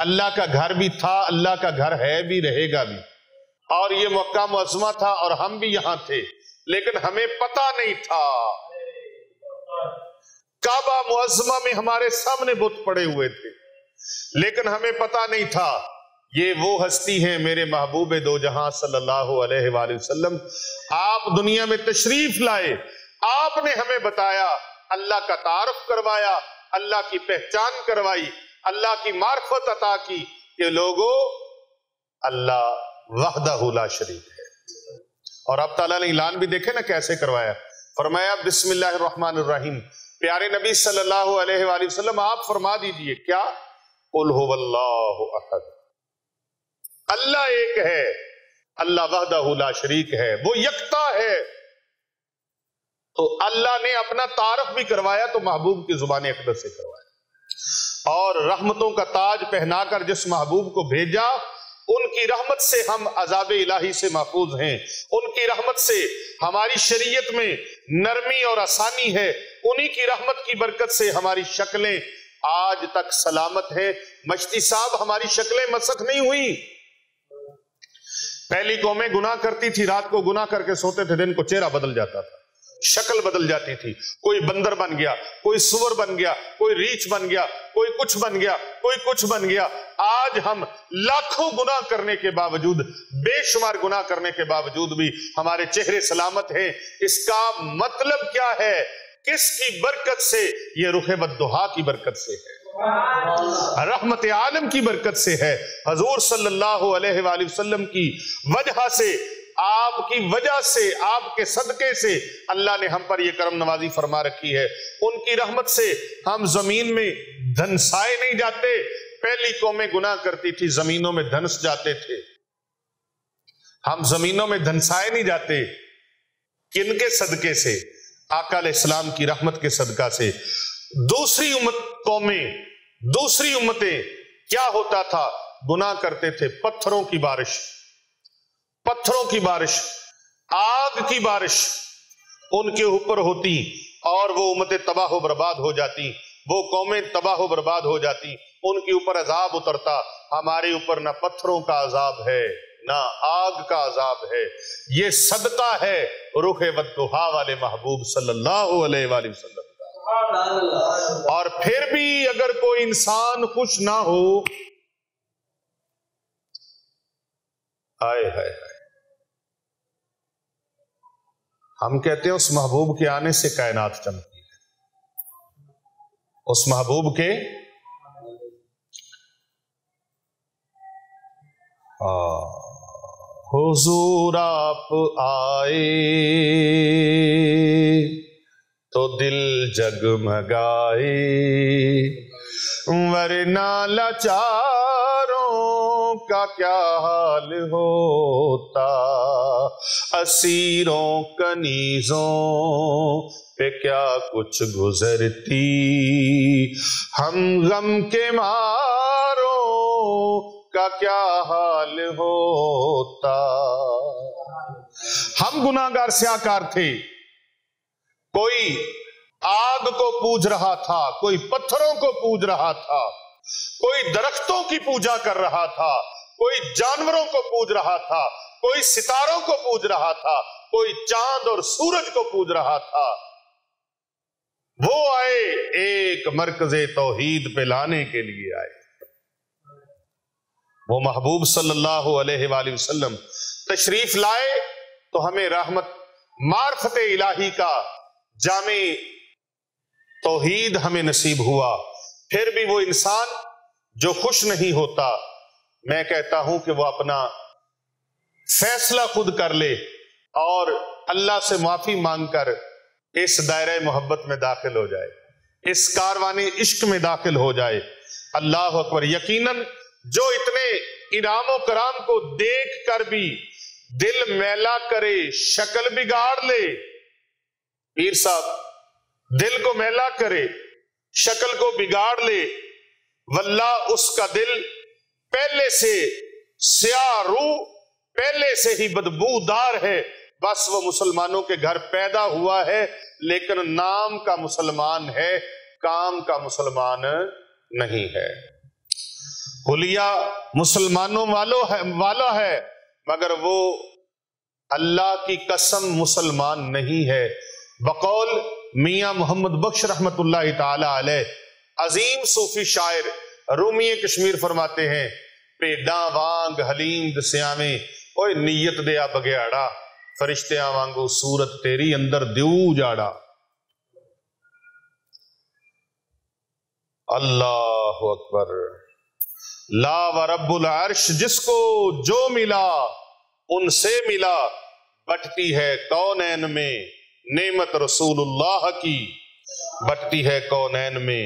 اللہ کا گھر بھی تھا، اللہ کا گھر ہے بھی، رہے گا بھی۔ اور یہ مکہ معظمہ تھا اور ہم بھی یہاں تھے، لیکن ہمیں پتہ نہیں تھا۔ کعبہ معظمہ میں ہمارے سامنے بت پڑے ہوئے تھے، لیکن ہمیں پتہ نہیں تھا یہ وہ ہستی ہیں میرے محبوب دو جہاں صلی اللہ علیہ وآلہ وسلم۔ آپ دنیا میں تشریف لائے، آپ نے ہمیں بتایا، اللہ کا تعارف کروایا، اللہ کی پہچان کروائی، اللہ کی معرفت عطا کی کہ لوگوں اللہ وحدہ لا شریک ہے۔ اور اب تعالیٰ نے اعلان بھی دیکھے نا کیسے کروایا، فرمایا بسم اللہ الرحمن الرحیم۔ پیارے نبی صلی اللہ علیہ وآلہ وسلم آپ فرما دیجئے کیا؟ قل هو اللہ احد، اللہ ایک ہے، اللہ وحدہ لا شریک ہے، وہ یکتا ہے۔ تو اللہ نے اپنا تعارف بھی کروایا تو محبوب کی زبان اقدس سے کروایا، اور رحمتوں کا تاج پہنا کر جس محبوب کو بھیجا، ان کی رحمت سے ہم عذاب الہی سے محفوظ ہیں، ان کی رحمت سے ہماری شریعت میں نرمی اور آسانی ہے، انہی کی رحمت کی برکت سے ہماری شکلیں آج تک سلامت ہیں۔ مشتی صاحب ہماری شکلیں مسخ نہیں ہوئی۔ پہلی قومیں گناہ کرتی تھی، رات کو گناہ کر کے سوتے تھے، دن کو چہرہ بدل جاتا تھا، شکل بدل جاتی تھی، کوئی بندر بن گیا، کوئی سور بن گیا، کوئی ریچھ بن گیا، کوئی کچھ بن گیا، کوئی کچھ بن گیا۔ آج ہم لاکھوں گناہ کرنے کے باوجود، بے شمار گناہ کرنے کے باوجود بھی ہمارے چہرے سلامت ہیں۔ اس کا مطلب کیا ہے؟ کس کی برکت سے؟ یہ رخ والضحیٰ کی برکت سے ہے، رحمت عالم کی برکت سے ہے، حضور صلی اللہ علیہ وآلہ وسلم کی وجہ سے، آپ کی وجہ سے، آپ کے صدقے سے اللہ نے ہم پر یہ کرم نوازی فرما رکھی ہے۔ ان کی رحمت سے ہم زمین میں دھنسائے نہیں جاتے۔ پہلی قومیں گناہ کرتی تھی، زمینوں میں دھنس جاتے تھے، ہم زمینوں میں دھنسائے نہیں جاتے۔ کن کے صدقے سے؟ آقا علیہ السلام کی رحمت کے صدقہ سے۔ دوسری امتیں کیا ہوتا تھا؟ گناہ کرتے تھے، پتھروں کی بارش، آگ کی بارش ان کے اوپر ہوتی اور وہ امتیں تباہ و برباد ہو جاتی، وہ قومیں تباہ و برباد ہو جاتی، ان کے اوپر عذاب اترتا۔ ہمارے اوپر نہ پتھروں کا عذاب ہے نہ آگ کا عذاب ہے، یہ صدقہ ہے رخ والضحیٰ والے محبوب صلی اللہ علیہ وآلہ وسلم کا۔ اور پھر بھی اگر کوئی انسان خوش نہ ہو، آئے ہائے ہائے، ہم کہتے ہیں اس محبوب کے آنے سے کائنات چمکی ہے، اس محبوب کے حضور آپ آئے تو دل جگمگائے، ورنہ لاچاروں کا کیا حال ہوتا، اسیروں کنیزوں پہ کیا کچھ گزرتی، ہم غم کے ماروں کا کیا حال ہوتا۔ ہم گناہگار سیاکار تھے، کوئی آگ کو پوج رہا تھا، کوئی پتھروں کو پوج رہا تھا، کوئی درختوں کی پوجا کر رہا تھا، کوئی جانوروں کو پوج رہا تھا، کوئی ستاروں کو پوج رہا تھا، کوئی چاند اور سورج کو پوج رہا تھا۔ وہ آئے ایک مرکز توحید پہ لانے کے لیے آئے۔ وہ محبوب صلی اللہ علیہ وآلہ وسلم تشریف لائے تو ہمیں رحمت معرفت الہی کا جامع توحید ہمیں نصیب ہوا۔ پھر بھی وہ انسان جو خوش نہیں ہوتا، میں کہتا ہوں کہ وہ اپنا فیصلہ خود کر لے اور اللہ سے معافی مانگ کر اس دائرہ محبت میں داخل ہو جائے، اس کاروان عشق میں داخل ہو جائے۔ اللہ اکبر۔ یقیناً جو اتنے انعام و کرام کو دیکھ کر بھی دل میلا کرے، شکل بگاڑ لے، پیر صاحب دل کو میلا کرے، شکل کو بگاڑ لے، واللہ اس کا دل پہلے سے سیاہ روح، پہلے سے ہی بدبودار ہے، بس وہ مسلمانوں کے گھر پیدا ہوا ہے لیکن نام کا مسلمان ہے، کام کا مسلمان نہیں ہے۔ حلیہ مسلمانوں والا ہے مگر وہ اللہ کی قسم مسلمان نہیں ہے۔ بقول میاں محمد بخش رحمت اللہ تعالی علیہ، عظیم صوفی شاعر رومی کشمیر فرماتے ہیں، پیڈاں وانگ حلیم دسیاویں، اوے نیت دیا بگیاڑا، فرشتیاں وانگو صورت تیری اندر دیو جاڑا۔ اللہ اکبر۔ لا و رب العرش، جس کو جو ملا ان سے ملا، بٹتی ہے کونین میں نعمت رسول اللہ کی، بٹتی ہے کونین میں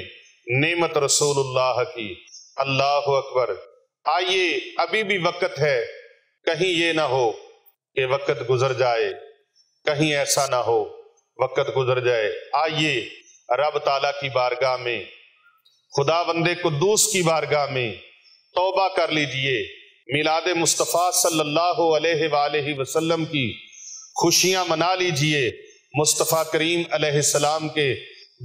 نعمت رسول اللہ کی۔ اللہ اکبر۔ آئیے ابھی بھی وقت ہے، کہیں یہ نہ ہو کہ وقت گزر جائے، کہیں ایسا نہ ہو وقت گزر جائے۔ آئیے رب تعالیٰ کی بارگاہ میں، خدا بندے قدوس کی بارگاہ میں توبہ کر لیجئے، میلاد مصطفیٰ صلی اللہ علیہ وآلہ وسلم کی خوشیاں منا لیجئے، مصطفیٰ کریم علیہ السلام کے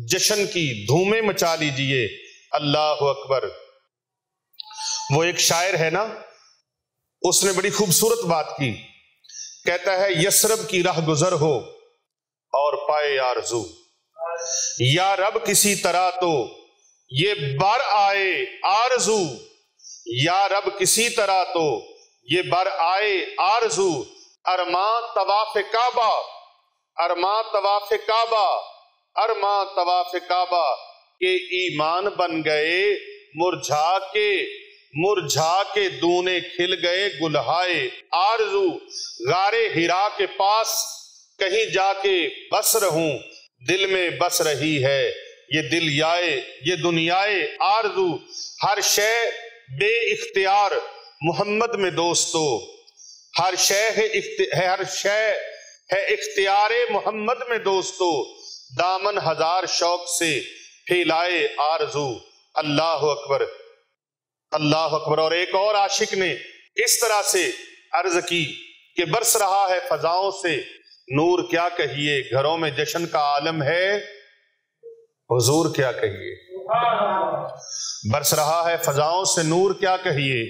جشن کی دھومیں مچا لیجئے۔ اللہ اکبر۔ وہ ایک شاعر ہے نا، اس نے بڑی خوبصورت بات کی، کہتا ہے یثرب کی راہ گزر ہو اور پائے آرزو، یا رب کسی طرح تو یہ بر آئے آرزو، یا رب کسی طرح تو یہ بر آئے آرزو، ارماں طواف کعبہ، ارماں طواف کعبہ، ارماں طواف کعبہ کے ایمان بن گئے، مرجھا کے دونے کھل گئے گلہائے آرزو، غار ہرا کے پاس کہیں جا کے بس رہوں، دل میں بس رہی ہے یہ دل یائے یہ دنیائے آرزو، ہر شے بے اختیار محمد میں دوستو، ہر شے ہے اختیار محمد میں دوستو، دامن ہزار شوق سے پھیلائے آرزو۔ اللہ اکبر، اللہ اکبر۔ اور ایک اور عاشق نے اس طرح سے عرض کی کہ برس رہا ہے فضاؤں سے نور کیا کہیے، گھروں میں جشن کا عالم ہے حضور کیا کہیے، برس رہا ہے فضاؤں سے نور کیا کہیے،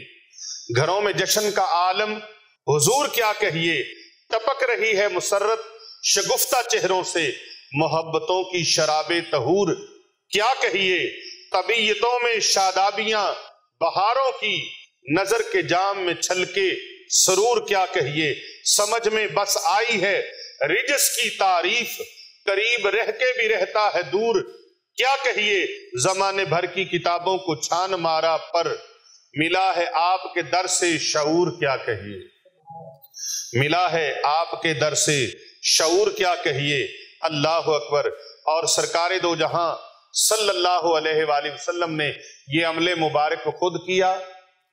گھروں میں جشن کا عالم حضور کیا کہیے، ٹپک رہی ہے مسرت شگفتہ چہروں سے محبتوں کی شراب طہور کیا کہیے، طبیعتوں میں شادابیاں بہاروں کی نظر کے جام میں چھلکے سرور کیا کہیے، سمجھ میں بس آئی ہے رجس کی تعریف، قریب رہ کے بھی رہتا ہے دور کیا کہیے، زمانے بھر کی کتابوں کو چھان مارا پر ملا ہے آپ کے در سے شعور کیا کہیے، ملا ہے آپ کے در سے شعور کیا کہیے۔ اللہ اکبر۔ اور سرکار دو جہاں صلی اللہ علیہ وآلہ وسلم نے یہ عمل مبارک خود کیا،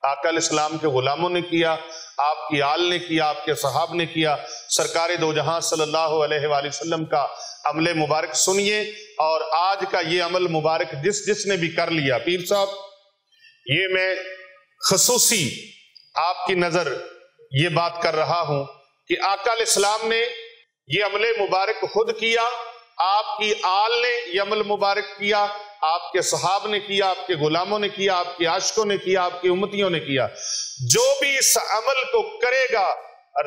آقا علیہ السلام کے غلاموں نے کیا، آپ کی آل نے کیا، آپ کے صحاب نے کیا۔ سرکار دو جہاں صلی اللہ علیہ وآلہ وسلم کا عمل مبارک سنیے، اور آج کا یہ عمل مبارک جس نے بھی کر لیا، پیر صاحب یہ میں خصوصی آپ کی نظر یہ بات کر رہا ہوں کہ آقا علیہ السلام نے یہ عمل مبارک خود کیا، آپ کی آل نے یہ عمل مبارک کیا، آپ کے صحاب نے کیا، آپ کے غلاموں نے کیا، آپ کے عاشقوں نے کیا، آپ کی امتیوں نے کیا۔ جو بھی اس عمل کو کرے گا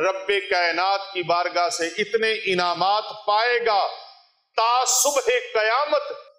رب کائنات کی بارگاہ سے اتنے انعامات پائے گا تا صبح قیامت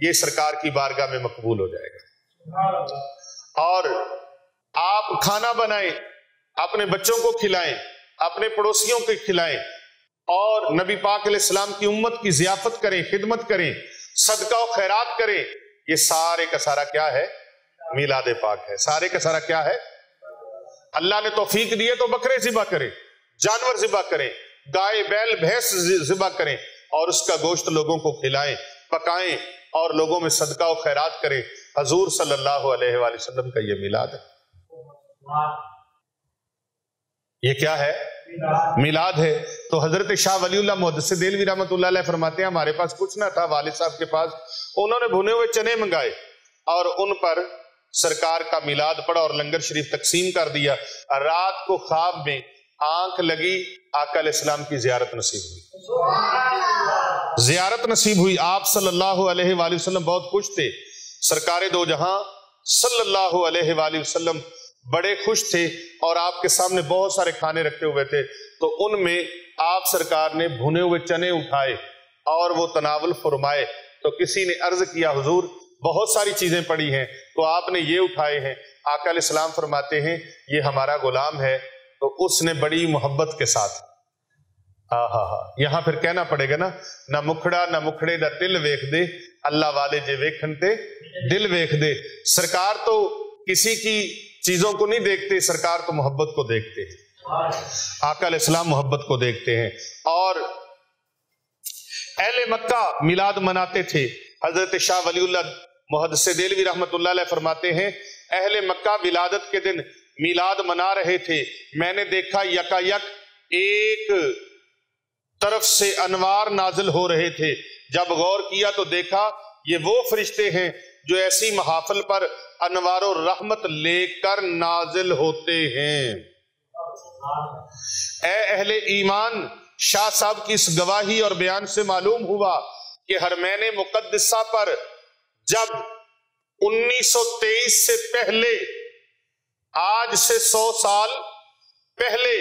یہ سرکار کی بارگاہ میں مقبول ہو جائے گا۔ اور آپ کھانا بنائیں، اپنے بچوں کو کھلائیں، اپنے پڑوسیوں کو کھلائیں، اور نبی پاک علیہ السلام کی امت کی ضیافت کریں، خدمت کریں، صدقہ و خیرات کریں، یہ سارے کا سارا کیا ہے؟ میلاد پاک ہے۔ سارے کا سارا کیا ہے؟ اللہ نے توفیق دیے تو بکرے ذبح کریں، جانور ذبح کریں، گائے بیل بھینس ذبح کریں، اور اس کا گوشت لوگوں کو کھلائیں، پکائیں، اور لوگوں میں صدقہ و خیرات کریں۔ حضور صلی اللہ علیہ وآلہ وسلم کا یہ میلاد ہے۔ یہ کیا ہے؟ میلاد ہے۔ تو حضرت شاہ ولی اللہ محدث دہلوی رحمۃ اللہ علیہ فرماتے ہیں ہمارے پاس کچھ نہ تھا، والد صاحب کے پاس، انہوں نے بھنے ہوئے چنے منگائے اور ان پر سرکار کا میلاد پڑھا اور لنگر شریف تقسیم کر دیا۔ رات کو خواب میں آنکھ لگی، آقا علیہ السلام کی زیارت نصیب ہوئی، زیارت نصیب ہوئی۔ آپ صلی اللہ علیہ وآلہ وسلم بہت خوش تھے، سرکار دو جہاں صلی اللہ علیہ وآلہ وسلم بڑے خوش تھے، اور آپ کے سامنے بہت سارے کھانے رکھے ہوئے تھے، تو ان میں آپ سرکار نے بھنے ہوئے چنے اٹھائے اور وہ تناول فرمائے۔ تو کسی نے عرض کیا حضور بہت ساری چیزیں پڑی ہیں، تو آپ نے یہ اٹھائے ہیں۔ آقا علیہ السلام فرماتے ہیں یہ ہمارا غلام ہے۔ تو اس نے بڑی محبت کے ساتھ یہاں پھر کہنا پڑے گا نا، نہ مکھڑا نہ مکھڑے دا دل ویکھ دے، اللہ والے جے ویکھن تے دل ویکھ دے۔ سرکار تو کسی کی چیزوں کو نہیں دیکھتے، سرکار تو محبت کو دیکھتے ہیں۔ آقا علیہ السلام محبت کو دیکھتے ہیں۔ اور اہل مکہ میلاد مناتے تھے۔ حضرت شاہ ولی اللہ محدث دہلوی رحمۃ اللہ علیہ فرماتے ہیں اہل مکہ ولادت کے دن میلاد منا رہے تھے، میں نے دیکھا یکا یک ایک طرف سے انوار نازل ہو رہے تھے۔ جب غور کیا تو دیکھا یہ وہ فرشتے ہیں جو ایسی محافل پر انوار و رحمت لے کر نازل ہوتے ہیں۔ اے اہل ایمان، شاہ صاحب کی اس گواہی اور بیان سے معلوم ہوا کہ حرمین مقدسہ پر جب 1923 سے پہلے، آج سے 100 سال پہلے،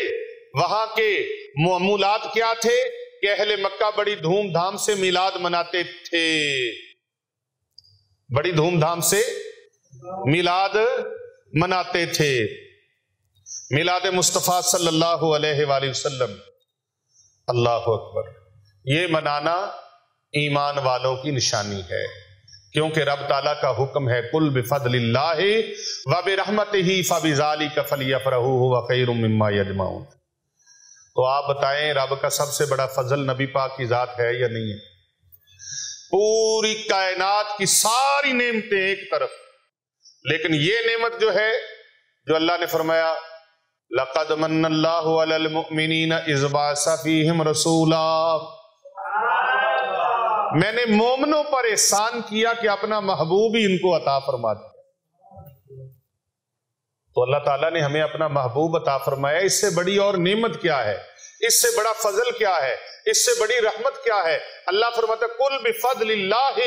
وہاں کے معمولات کیا تھے کہ اہل مکہ بڑی دھوم دھام سے میلاد مناتے تھے، بڑی دھوم دھام سے میلاد مناتے تھے۔ میلاد مصطفیٰ صلی اللہ علیہ وآلہ وسلم، اللہ اکبر، یہ منانا ایمان والوں کی نشانی ہے، کیونکہ رب تعالیٰ کا حکم ہے قل بفضل اللہ وبرحمتہ فبذالک فلیفرحوا ھو خیر مما یجمعون۔ تو آپ بتائیں رب کا سب سے بڑا فضل نبی پاک کی ذات ہے یا نہیں ہے؟ پوری کائنات کی ساری نعمتیں ایک طرف، لیکن یہ نعمت جو ہے، جو اللہ نے فرمایا لقد من اللہ علی المؤمنین اذ بعث فیہم رسولا، میں نے مومنوں پر احسان کیا کہ اپنا محبوب ہی ان کو عطا فرما دیا۔ تو اللہ تعالیٰ نے ہمیں اپنا محبوب عطا فرمایا، اس سے بڑی اور نعمت کیا ہے؟ اس سے بڑا فضل کیا ہے؟ اس سے بڑی رحمت کیا ہے؟ اللہ فرماتا ہے قل بفضل اللہ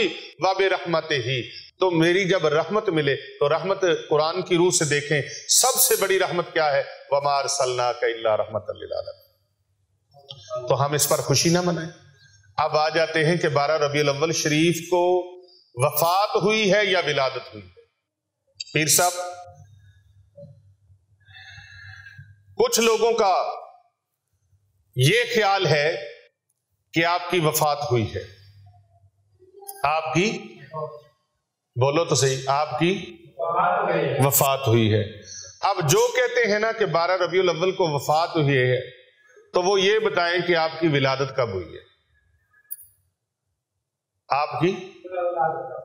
وبرحمتہ، تو میری جب رحمت ملے تو رحمت قرآن کی روح سے دیکھیں، سب سے بڑی رحمت کیا ہے؟ وما ارسلناک الا رحمۃ للعالمین۔ تو ہم اس پر خوشی نہ منائیں۔ اب آ جاتے ہیں کہ 12 ربیع الاول شریف کو وفات ہوئی ہے یا ولادت ہوئی ہے؟ پیر صاحب، کچھ لوگوں کا یہ خیال ہے کہ آپ کی وفات ہوئی ہے، آپ کی، بولو تو صحیح، آپ کی وفات ہوئی ہے۔ اب جو کہتے ہیں نا کہ 12 ربیع الاول کو وفات ہوئی ہے، تو وہ یہ بتائیں کہ آپ کی ولادت کب ہوئی ہے؟ آپ کی،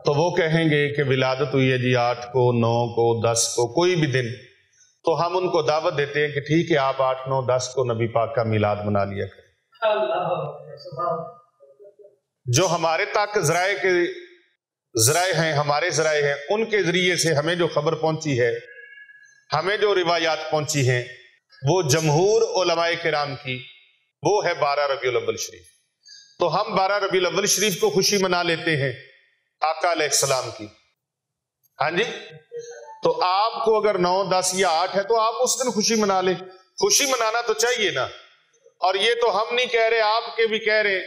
تو وہ کہیں گے کہ ولادت ہوئی ہے جی 8 کو، 9 کو، 10 کو، کوئی بھی دن، تو ہم ان کو دعوت دیتے ہیں کہ ٹھیک ہے آپ 8، 9، 10 کو نبی پاک کا میلاد منا لیا کریں۔ جو ہمارے تک ذرائع ہیں، ہمارے ذرائع ہیں، ان کے ذریعے سے ہمیں جو خبر پہنچی ہے، ہمیں جو روایات پہنچی ہیں، وہ جمہور علماء کرام کی، وہ ہے 12 ربیع الاول شریف۔ تو ہم 12 ربیع الاول شریف کو خوشی منا لیتے ہیں آقا علیہ السلام کی، ہاں جی۔ تو آپ کو اگر 9، 10 یا 8 ہے تو آپ اس دن خوشی منا لیں، خوشی منانا تو چاہیے نا۔ اور یہ تو ہم نہیں کہہ رہے، آپ کے بھی کہہ رہے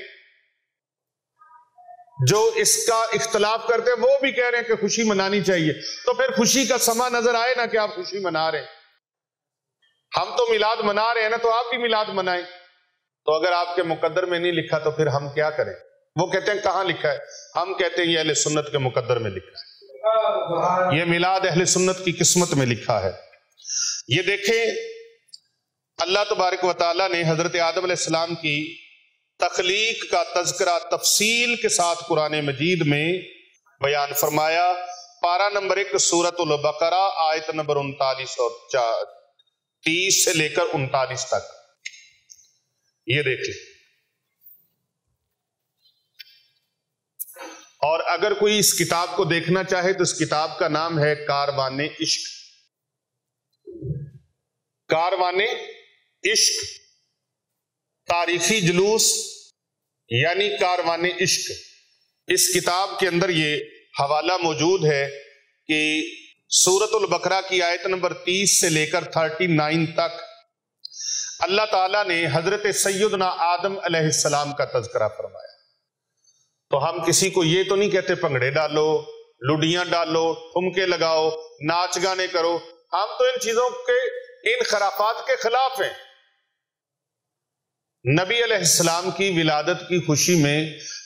جو اس کا اختلاف کرتے ہیں وہ بھی کہہ رہے ہیں کہ خوشی منانی چاہیے، تو پھر خوشی کا سما نظر آئے نا کہ آپ خوشی منا رہے ہیں۔ ہم تو میلاد منا رہے ہیں نا، تو آپ بھی میلاد منائیں۔ تو اگر آپ کے مقدر میں نہیں لکھا تو پھر ہم کیا کریں؟ وہ کہتے ہیں کہاں لکھا ہے؟ ہم کہتے ہیں یہ اہل سنت کے مقدر میں لکھا ہے، یہ میلاد اہل سنت کی قسمت میں لکھا ہے۔ یہ دیکھیں، اللہ تبارک و تعالیٰ نے حضرت آدم علیہ السلام کی تخلیق کا تذکرہ تفصیل کے ساتھ قرآن مجید میں بیان فرمایا۔ پارہ نمبر 1 سورۃ البقرہ آیت نمبر 39 اور 30 سے لے کر 39 تک، یہ دیکھ لیں۔ اور اگر کوئی اس کتاب کو دیکھنا چاہے تو اس کتاب کا نام ہے کاروان عشق۔ کاروان عشق، تاریخی جلوس یعنی کاروان عشق۔ اس کتاب کے اندر یہ حوالہ موجود ہے کہ سورۃ البقرہ کی آیت نمبر 30 سے لے کر 39 تک اللہ تعالیٰ نے حضرت سیدنا آدم علیہ السلام کا تذکرہ فرمایا۔ تو ہم کسی کو یہ تو نہیں کہتے پنگڑے ڈالو، لڈیاں ڈالو، ٹھمکے لگاؤ، ناچ گانے کرو، ہم تو ان چیزوں کے، ان خرافات کے خلاف ہیں۔ نبی علیہ السلام کی ولادت کی خوشی میں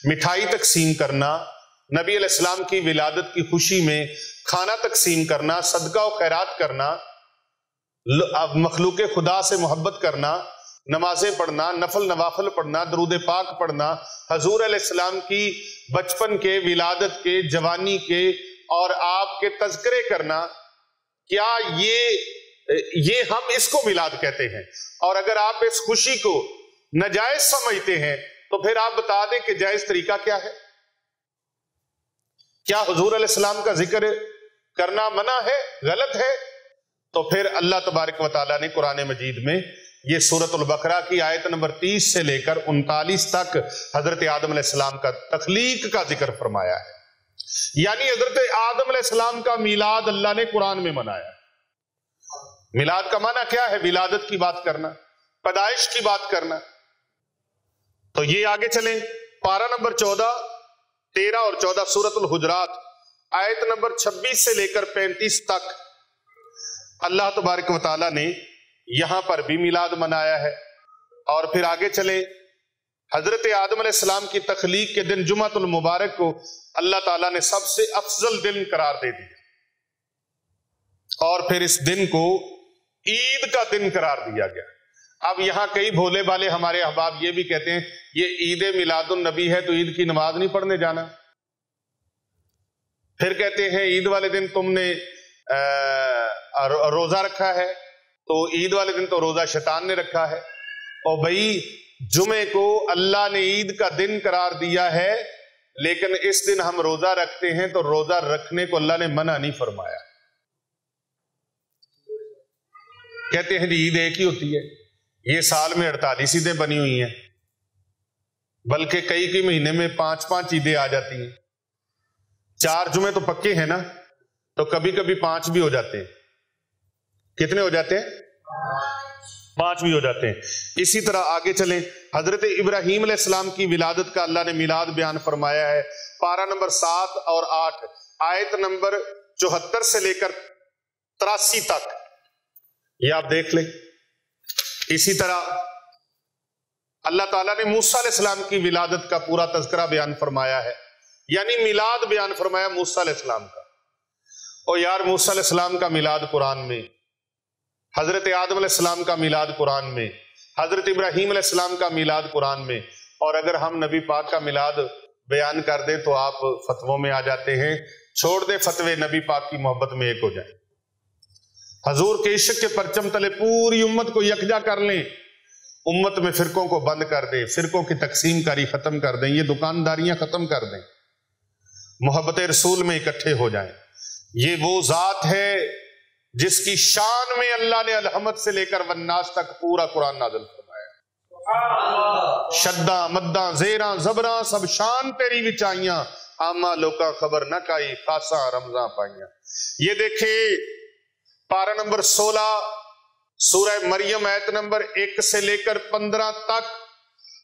مٹھائی تقسیم کرنا، نبی علیہ السلام کی ولادت کی خوشی میں کھانا تقسیم کرنا، صدقہ و خیرات کرنا، مخلوق خدا سے محبت کرنا، نمازیں پڑھنا، نفل نوافل پڑھنا، درود پاک پڑھنا، حضور علیہ السلام کی بچپن کے، ولادت کے، جوانی کے اور آپ کے تذکرے کرنا، کیا یہ ہم اس کو میلاد کہتے ہیں؟ اور اگر آپ اس خوشی کو ناجائز سمجھتے ہیں تو پھر آپ بتا دیں کہ جائز طریقہ کیا ہے؟ کیا حضور علیہ السلام کا ذکر کرنا منع ہے، غلط ہے؟ تو پھر اللہ تبارک و تعالیٰ نے قرآن مجید میں یہ سورۃ البقرہ کی آیت نمبر 30 سے لے کر 39 تک حضرت آدم علیہ السلام کا تخلیق کا ذکر فرمایا ہے۔ یعنی حضرت آدم علیہ السلام کا میلاد اللہ نے قرآن میں منایا ہے۔ میلاد کا معنی کیا ہے؟ ولادت کی بات کرنا، پیدائش کی بات کرنا۔ تو یہ آگے چلیں، پارہ نمبر 14، 13 اور 14 سورۃ الحجرات آیت نمبر 26 سے لے کر 35 تک اللہ تبارک و تعالیٰ نے یہاں پر بھی میلاد منایا ہے۔ اور پھر آگے چلیں، حضرت آدم علیہ السلام کی تخلیق کے دن جمعۃ المبارک کو اللہ تعالیٰ نے سب سے افضل دن قرار دے دیا، اور پھر اس دن کو عید کا دن قرار دیا گیا۔ اب یہاں کئی بھولے بالے ہمارے احباب یہ بھی کہتے ہیں یہ عید میلاد النبی ہے تو عید کی نماز نہیں پڑھنے جانا۔ پھر کہتے ہیں عید والے دن تم نے روزہ رکھا ہے، تو عید والے دن تو روزہ شیطان نے رکھا ہے۔ اور بھائی جمعے کو اللہ نے عید کا دن قرار دیا ہے، لیکن اس دن ہم روزہ رکھتے ہیں تو روزہ رکھنے کو اللہ نے منع نہیں فرمایا۔ کہتے ہیں جی عید ایک ہی ہوتی ہے، یہ سال میں 48 عیدیں بنی ہوئی ہیں، بلکہ کئی مہینے میں 5 عیدیں آ جاتی ہیں۔ 4 جمعے تو پکے ہیں نا، تو کبھی کبھی 5 بھی ہو جاتے ہیں۔ کتنے ہو جاتے ہیں؟ 5 بھی ہو جاتے ہیں۔ اسی طرح آگے چلیں، حضرت ابراہیم علیہ السلام کی ولادت کا اللہ نے میلاد بیان فرمایا ہے، پارہ نمبر 7 اور 8 آیت نمبر 74 سے لے کر 83 تک، یہ آپ دیکھ لیں۔ اسی طرح اللہ تعالیٰ نے موسیٰ علیہ السلام کی ولادت کا پورا تذکرہ بیان فرمایا ہے، یعنی میلاد بیان فرمایا موسیٰ علیہ السلام کا۔ اور یار موسیٰ علیہ السلام کا میلاد قرآن میں، حضرت آدم علیہ السلام کا میلاد قرآن میں، حضرت ابراہیم علیہ السلام کا میلاد قرآن میں، اور اگر ہم نبی پاک کا میلاد بیان کر دیں تو آپ فتووں میں آ جاتے ہیں۔ چھوڑ دیں فتوے، نبی پاک کی محبت میں ایک ہو جائیں، حضور کے عشق کے پرچم تلے پوری امت کو یکجا کر لیں، امت میں فرقوں کو بند کر دیں، فرقوں کی تقسیم کاری ختم کر دیں، یہ دکانداریاں ختم کر دیں، محبت رسول میں اکٹھے ہو جائیں۔ یہ وہ ذات ہے جس کی شان میں اللہ نے الحمد سے لے کر والناس تک پورا قرآن نازل فرمایا۔ شداں مداں زیراں زبراں سب شان تیری وچائیاں، آما لوکاں خبر نہ کائی خاصاں رمضاں پائیاں۔ یہ دیکھیں پارہ نمبر 16 سورہ مریم آیت نمبر 1 سے لے کر 15 تک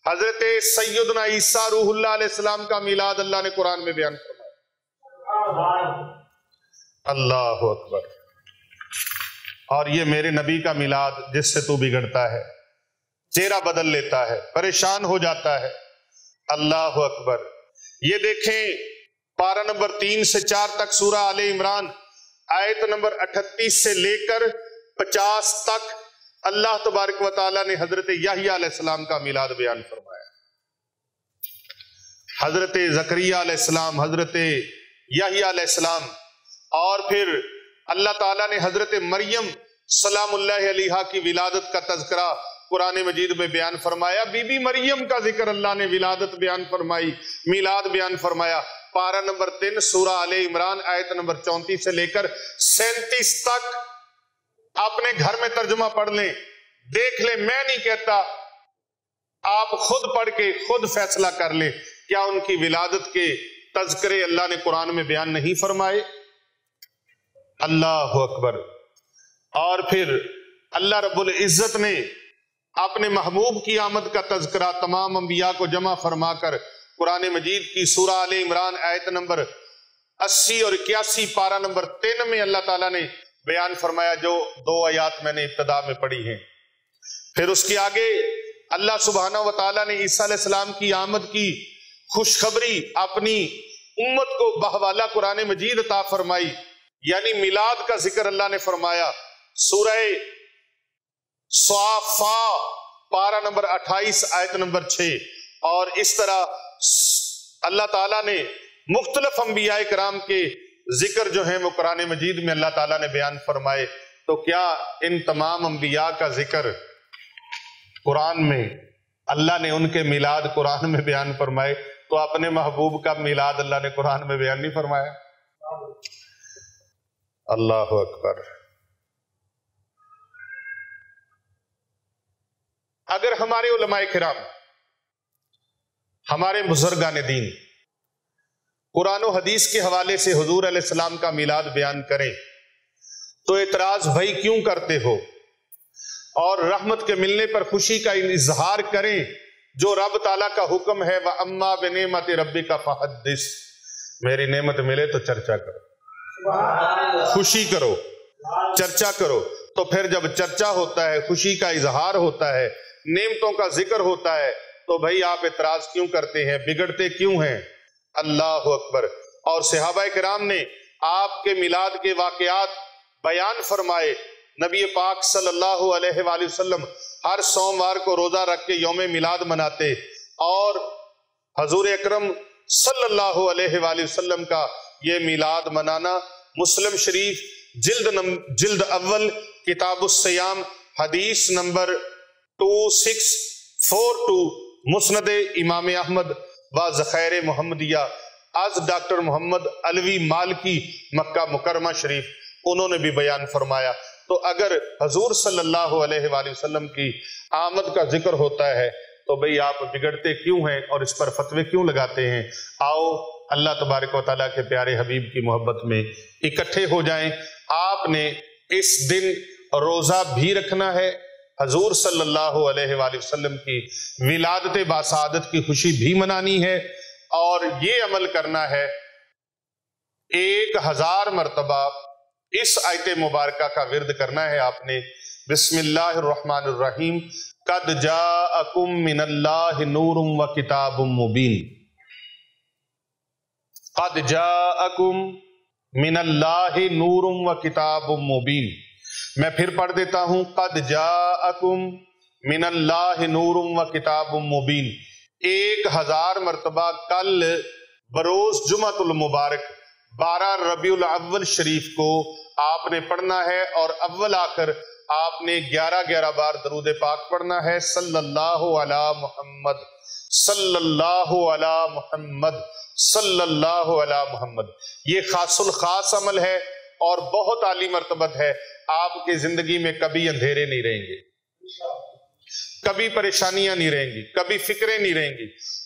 حضرت سیدنا عیسیٰ روح اللہ علیہ السلام کا میلاد اللہ نے قرآن میں بیان فرمایا۔ اللہ اکبر۔ اور یہ میرے نبی کا میلاد جس سے تو بگڑتا ہے، چہرہ بدل لیتا ہے، پریشان ہو جاتا ہے۔ اللہ اکبر۔ یہ دیکھیں پارہ نمبر 3 سے 4 تک سورہ آل عمران آیت نمبر 38 سے لے کر 50 تک اللہ تبارک و تعالیٰ نے حضرت یحییٰ علیہ السلام کا میلاد بیان فرمایا۔ حضرت زکریا علیہ السلام، حضرت یحییٰ علیہ السلام، اور پھر اللہ تعالیٰ نے حضرت مریم سلام اللہ علیہا کی ولادت کا تذکرہ قرآن مجید میں بیان فرمایا۔ بی بی مریم کا ذکر اللہ نے ولادت بیان فرمائی، میلاد بیان فرمایا۔ پارہ نمبر 3 سورہ آل عمران آیت نمبر 34 سے لے کر 37 تک اپنے گھر میں ترجمہ پڑھ لیں، دیکھ لیں۔ میں نہیں کہتا، آپ خود پڑھ کے خود فیصلہ کر لیں، کیا ان کی ولادت کے تذکرے اللہ نے قرآن میں بیان نہیں فرمائے؟ اللہ اکبر۔ اور پھر اللہ رب العزت نے اپنے محبوب کی آمد کا تذکرہ تمام انبیاء کو جمع فرما کر قرآن مجید کی سورہ آل عمران آیت نمبر 80 اور 81 پارہ نمبر 3 میں اللہ تعالیٰ نے بیان فرمایا، جو 2 آیات میں نے ابتدا میں پڑھی ہیں۔ پھر اس کے آگے اللہ سبحانہ و تعالیٰ نے عیسیٰ علیہ السلام کی آمد کی خوشخبری اپنی امت کو بحوالہ قرآن مجید عطا فرمائی، یعنی میلاد کا ذکر اللہ نے فرمایا۔ سورہ صافا پارہ نمبر 28 آیت نمبر 6، اور اس طرح اللہ تعالیٰ نے مختلف انبیاء کرام کے ذکر جو ہیں وہ قرآن مجید میں اللہ تعالیٰ نے بیان فرمائے۔ تو کیا ان تمام انبیاء کا ذکر قرآن میں اللہ نے ان کے میلاد قرآن میں بیان فرمائے، تو اپنے محبوب کا میلاد اللہ نے قرآن میں بیان نہیں فرمایا؟ اللہ اکبر۔ اگر ہمارے علماء کرام، ہمارے بزرگان دین قرآن و حدیث کے حوالے سے حضور علیہ السلام کا میلاد بیان کریں تو اعتراض بھائی کیوں کرتے ہو، اور رحمت کے ملنے پر خوشی کا اظہار کریں جو رب تعالیٰ کا حکم ہے، وَأَمَّا بِنِعْمَتِ رَبِّكَ فَحَدِّثْ، میری نعمت ملے تو چرچا کرو، خوشی کرو، چرچا کرو۔ تو پھر جب چرچا ہوتا ہے، خوشی کا اظہار ہوتا ہے، نعمتوں کا ذکر ہوتا ہے، تو بھائی آپ اعتراض کیوں کرتے ہیں، بگڑتے کیوں ہیں؟ اللہ اکبر۔ اور صحابہ کرام نے آپ کے میلاد کے واقعات بیان فرمائے۔ نبی پاک صلی اللہ علیہ وآلہ وسلم ہر سوموار کو روزہ رکھ کے یوم میلاد مناتے، اور حضور اکرم صلی اللہ علیہ وآلہ وسلم کا یہ میلاد منانا مسلم شریف جلد اول کتاب الصیام حدیث نمبر 2642 مسند امام احمد و ذخائر محمدیہ از ڈاکٹر محمد علوی مالکی مکہ مکرمہ شریف، انہوں نے بھی بیان فرمایا۔ تو اگر حضور صلی اللہ علیہ وآلہ وسلم کی آمد کا ذکر ہوتا ہے تو بھئی آپ بگڑتے کیوں ہیں اور اس پر فتوے کیوں لگاتے ہیں؟ آؤ اللہ تبارک و تعالیٰ کے پیارے حبیب کی محبت میں اکٹھے ہو جائیں۔ آپ نے اس دن روزہ بھی رکھنا ہے، حضور صلی اللہ علیہ وآلہ وسلم کی ولادت باسعادت کی خوشی بھی منانی ہے، اور یہ عمل کرنا ہے 1000 مرتبہ اس آیت مبارکہ کا ورد کرنا ہے آپ نے۔ بسم اللہ الرحمن الرحیم، قد جاءکم من اللہ نور و کتاب مبین، قد جاءکم من اللہ نور و کتاب مبین۔ میں پھر پڑھ دیتا ہوں، قد جاءکم من اللہ نور و کتاب مبین۔ 1000 مرتبہ کل بروز جمعۃ المبارک 12 ربیع الاول شریف کو آپ نے پڑھنا ہے، اور اول آخر آپ نے 11 بار درود پاک پڑھنا ہے، صلی اللہ علی محمد، صلی اللہ علی محمد، صلی اللہ علی محمد۔ یہ خاص الخاص عمل ہے اور بہت عالی مرتبت ہے۔ آپ کی زندگی میں کبھی اندھیرے نہیں رہیں گے، کبھی پریشانیاں نہیں رہیں گی، کبھی فکریں نہیں رہیں گی۔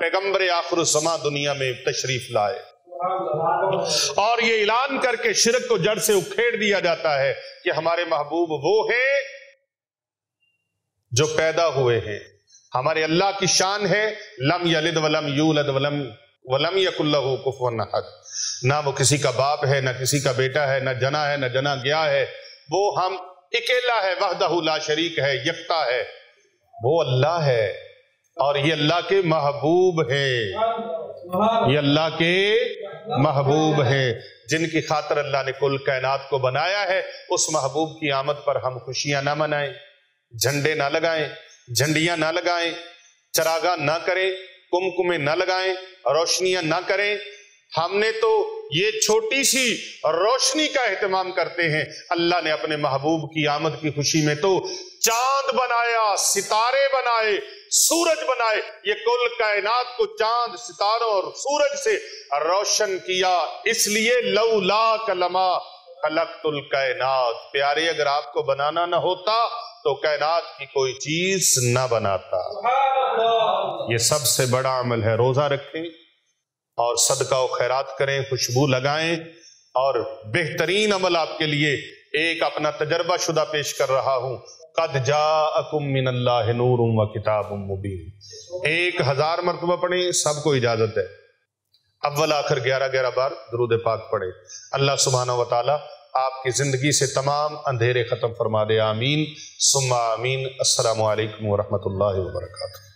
پیغمبر آخر الزماں دنیا میں تشریف لائے، اور یہ اعلان کر کے شرک کو جڑ سے اکھیڑ دیا جاتا ہے کہ ہمارے محبوب وہ ہیں جو پیدا ہوئے ہیں۔ ہمارے اللہ کی شان ہے لم یلد ولم یولد ولم یکن لہ کفوا احد، نہ وہ کسی کا باپ ہے، نہ کسی کا بیٹا ہے، نہ جنا ہے، نہ جنا گیا ہے، وہ ہم اکیلا ہے، وحدہ لا شریک ہے، یکتا ہے، وہ اللہ ہے، اور یہ اللہ کے محبوب ہے، یہ اللہ کے محبوب ہیں جن کی خاطر اللہ نے کل کائنات کو بنایا ہے۔ اس محبوب کی آمد پر ہم خوشیاں نہ منائیں، جھنڈے نہ لگائیں، جھنڈیاں نہ لگائیں، چراغاں نہ کریں، کمکمے نہ لگائیں، روشنیاں نہ کریں۔ ہم نے تو یہ چھوٹی سی روشنی کا اہتمام کرتے ہیں، اللہ نے اپنے محبوب کی آمد کی خوشی میں تو چاند بنایا، ستارے بنائے، سورج بنائے، یہ کل کائنات کو چاند، ستاروں اور سورج سے روشن کیا، اس لیے لولاک لما خلقت الکائنات، پیارے اگر آپ کو بنانا نہ ہوتا تو کائنات کی کوئی چیز نہ بناتا۔ یہ سب سے بڑا عمل ہے، روزہ رکھیں اور صدقہ و خیرات کریں، خوشبو لگائیں، اور بہترین عمل آپ کے لیے ایک اپنا تجربہ شدہ پیش کر رہا ہوں، قد جاءکم من اللہ نور و کتاب مبین، 1000 مرتبہ پڑھیں، سب کو اجازت ہے، اول آخر 11 بار درود پاک پڑھیں۔ اللہ سبحانہ و تعالی آپ کی زندگی سے تمام اندھیرے ختم فرما دے، آمین ثم آمین۔ السلام علیکم ورحمۃ اللہ وبرکاتہ۔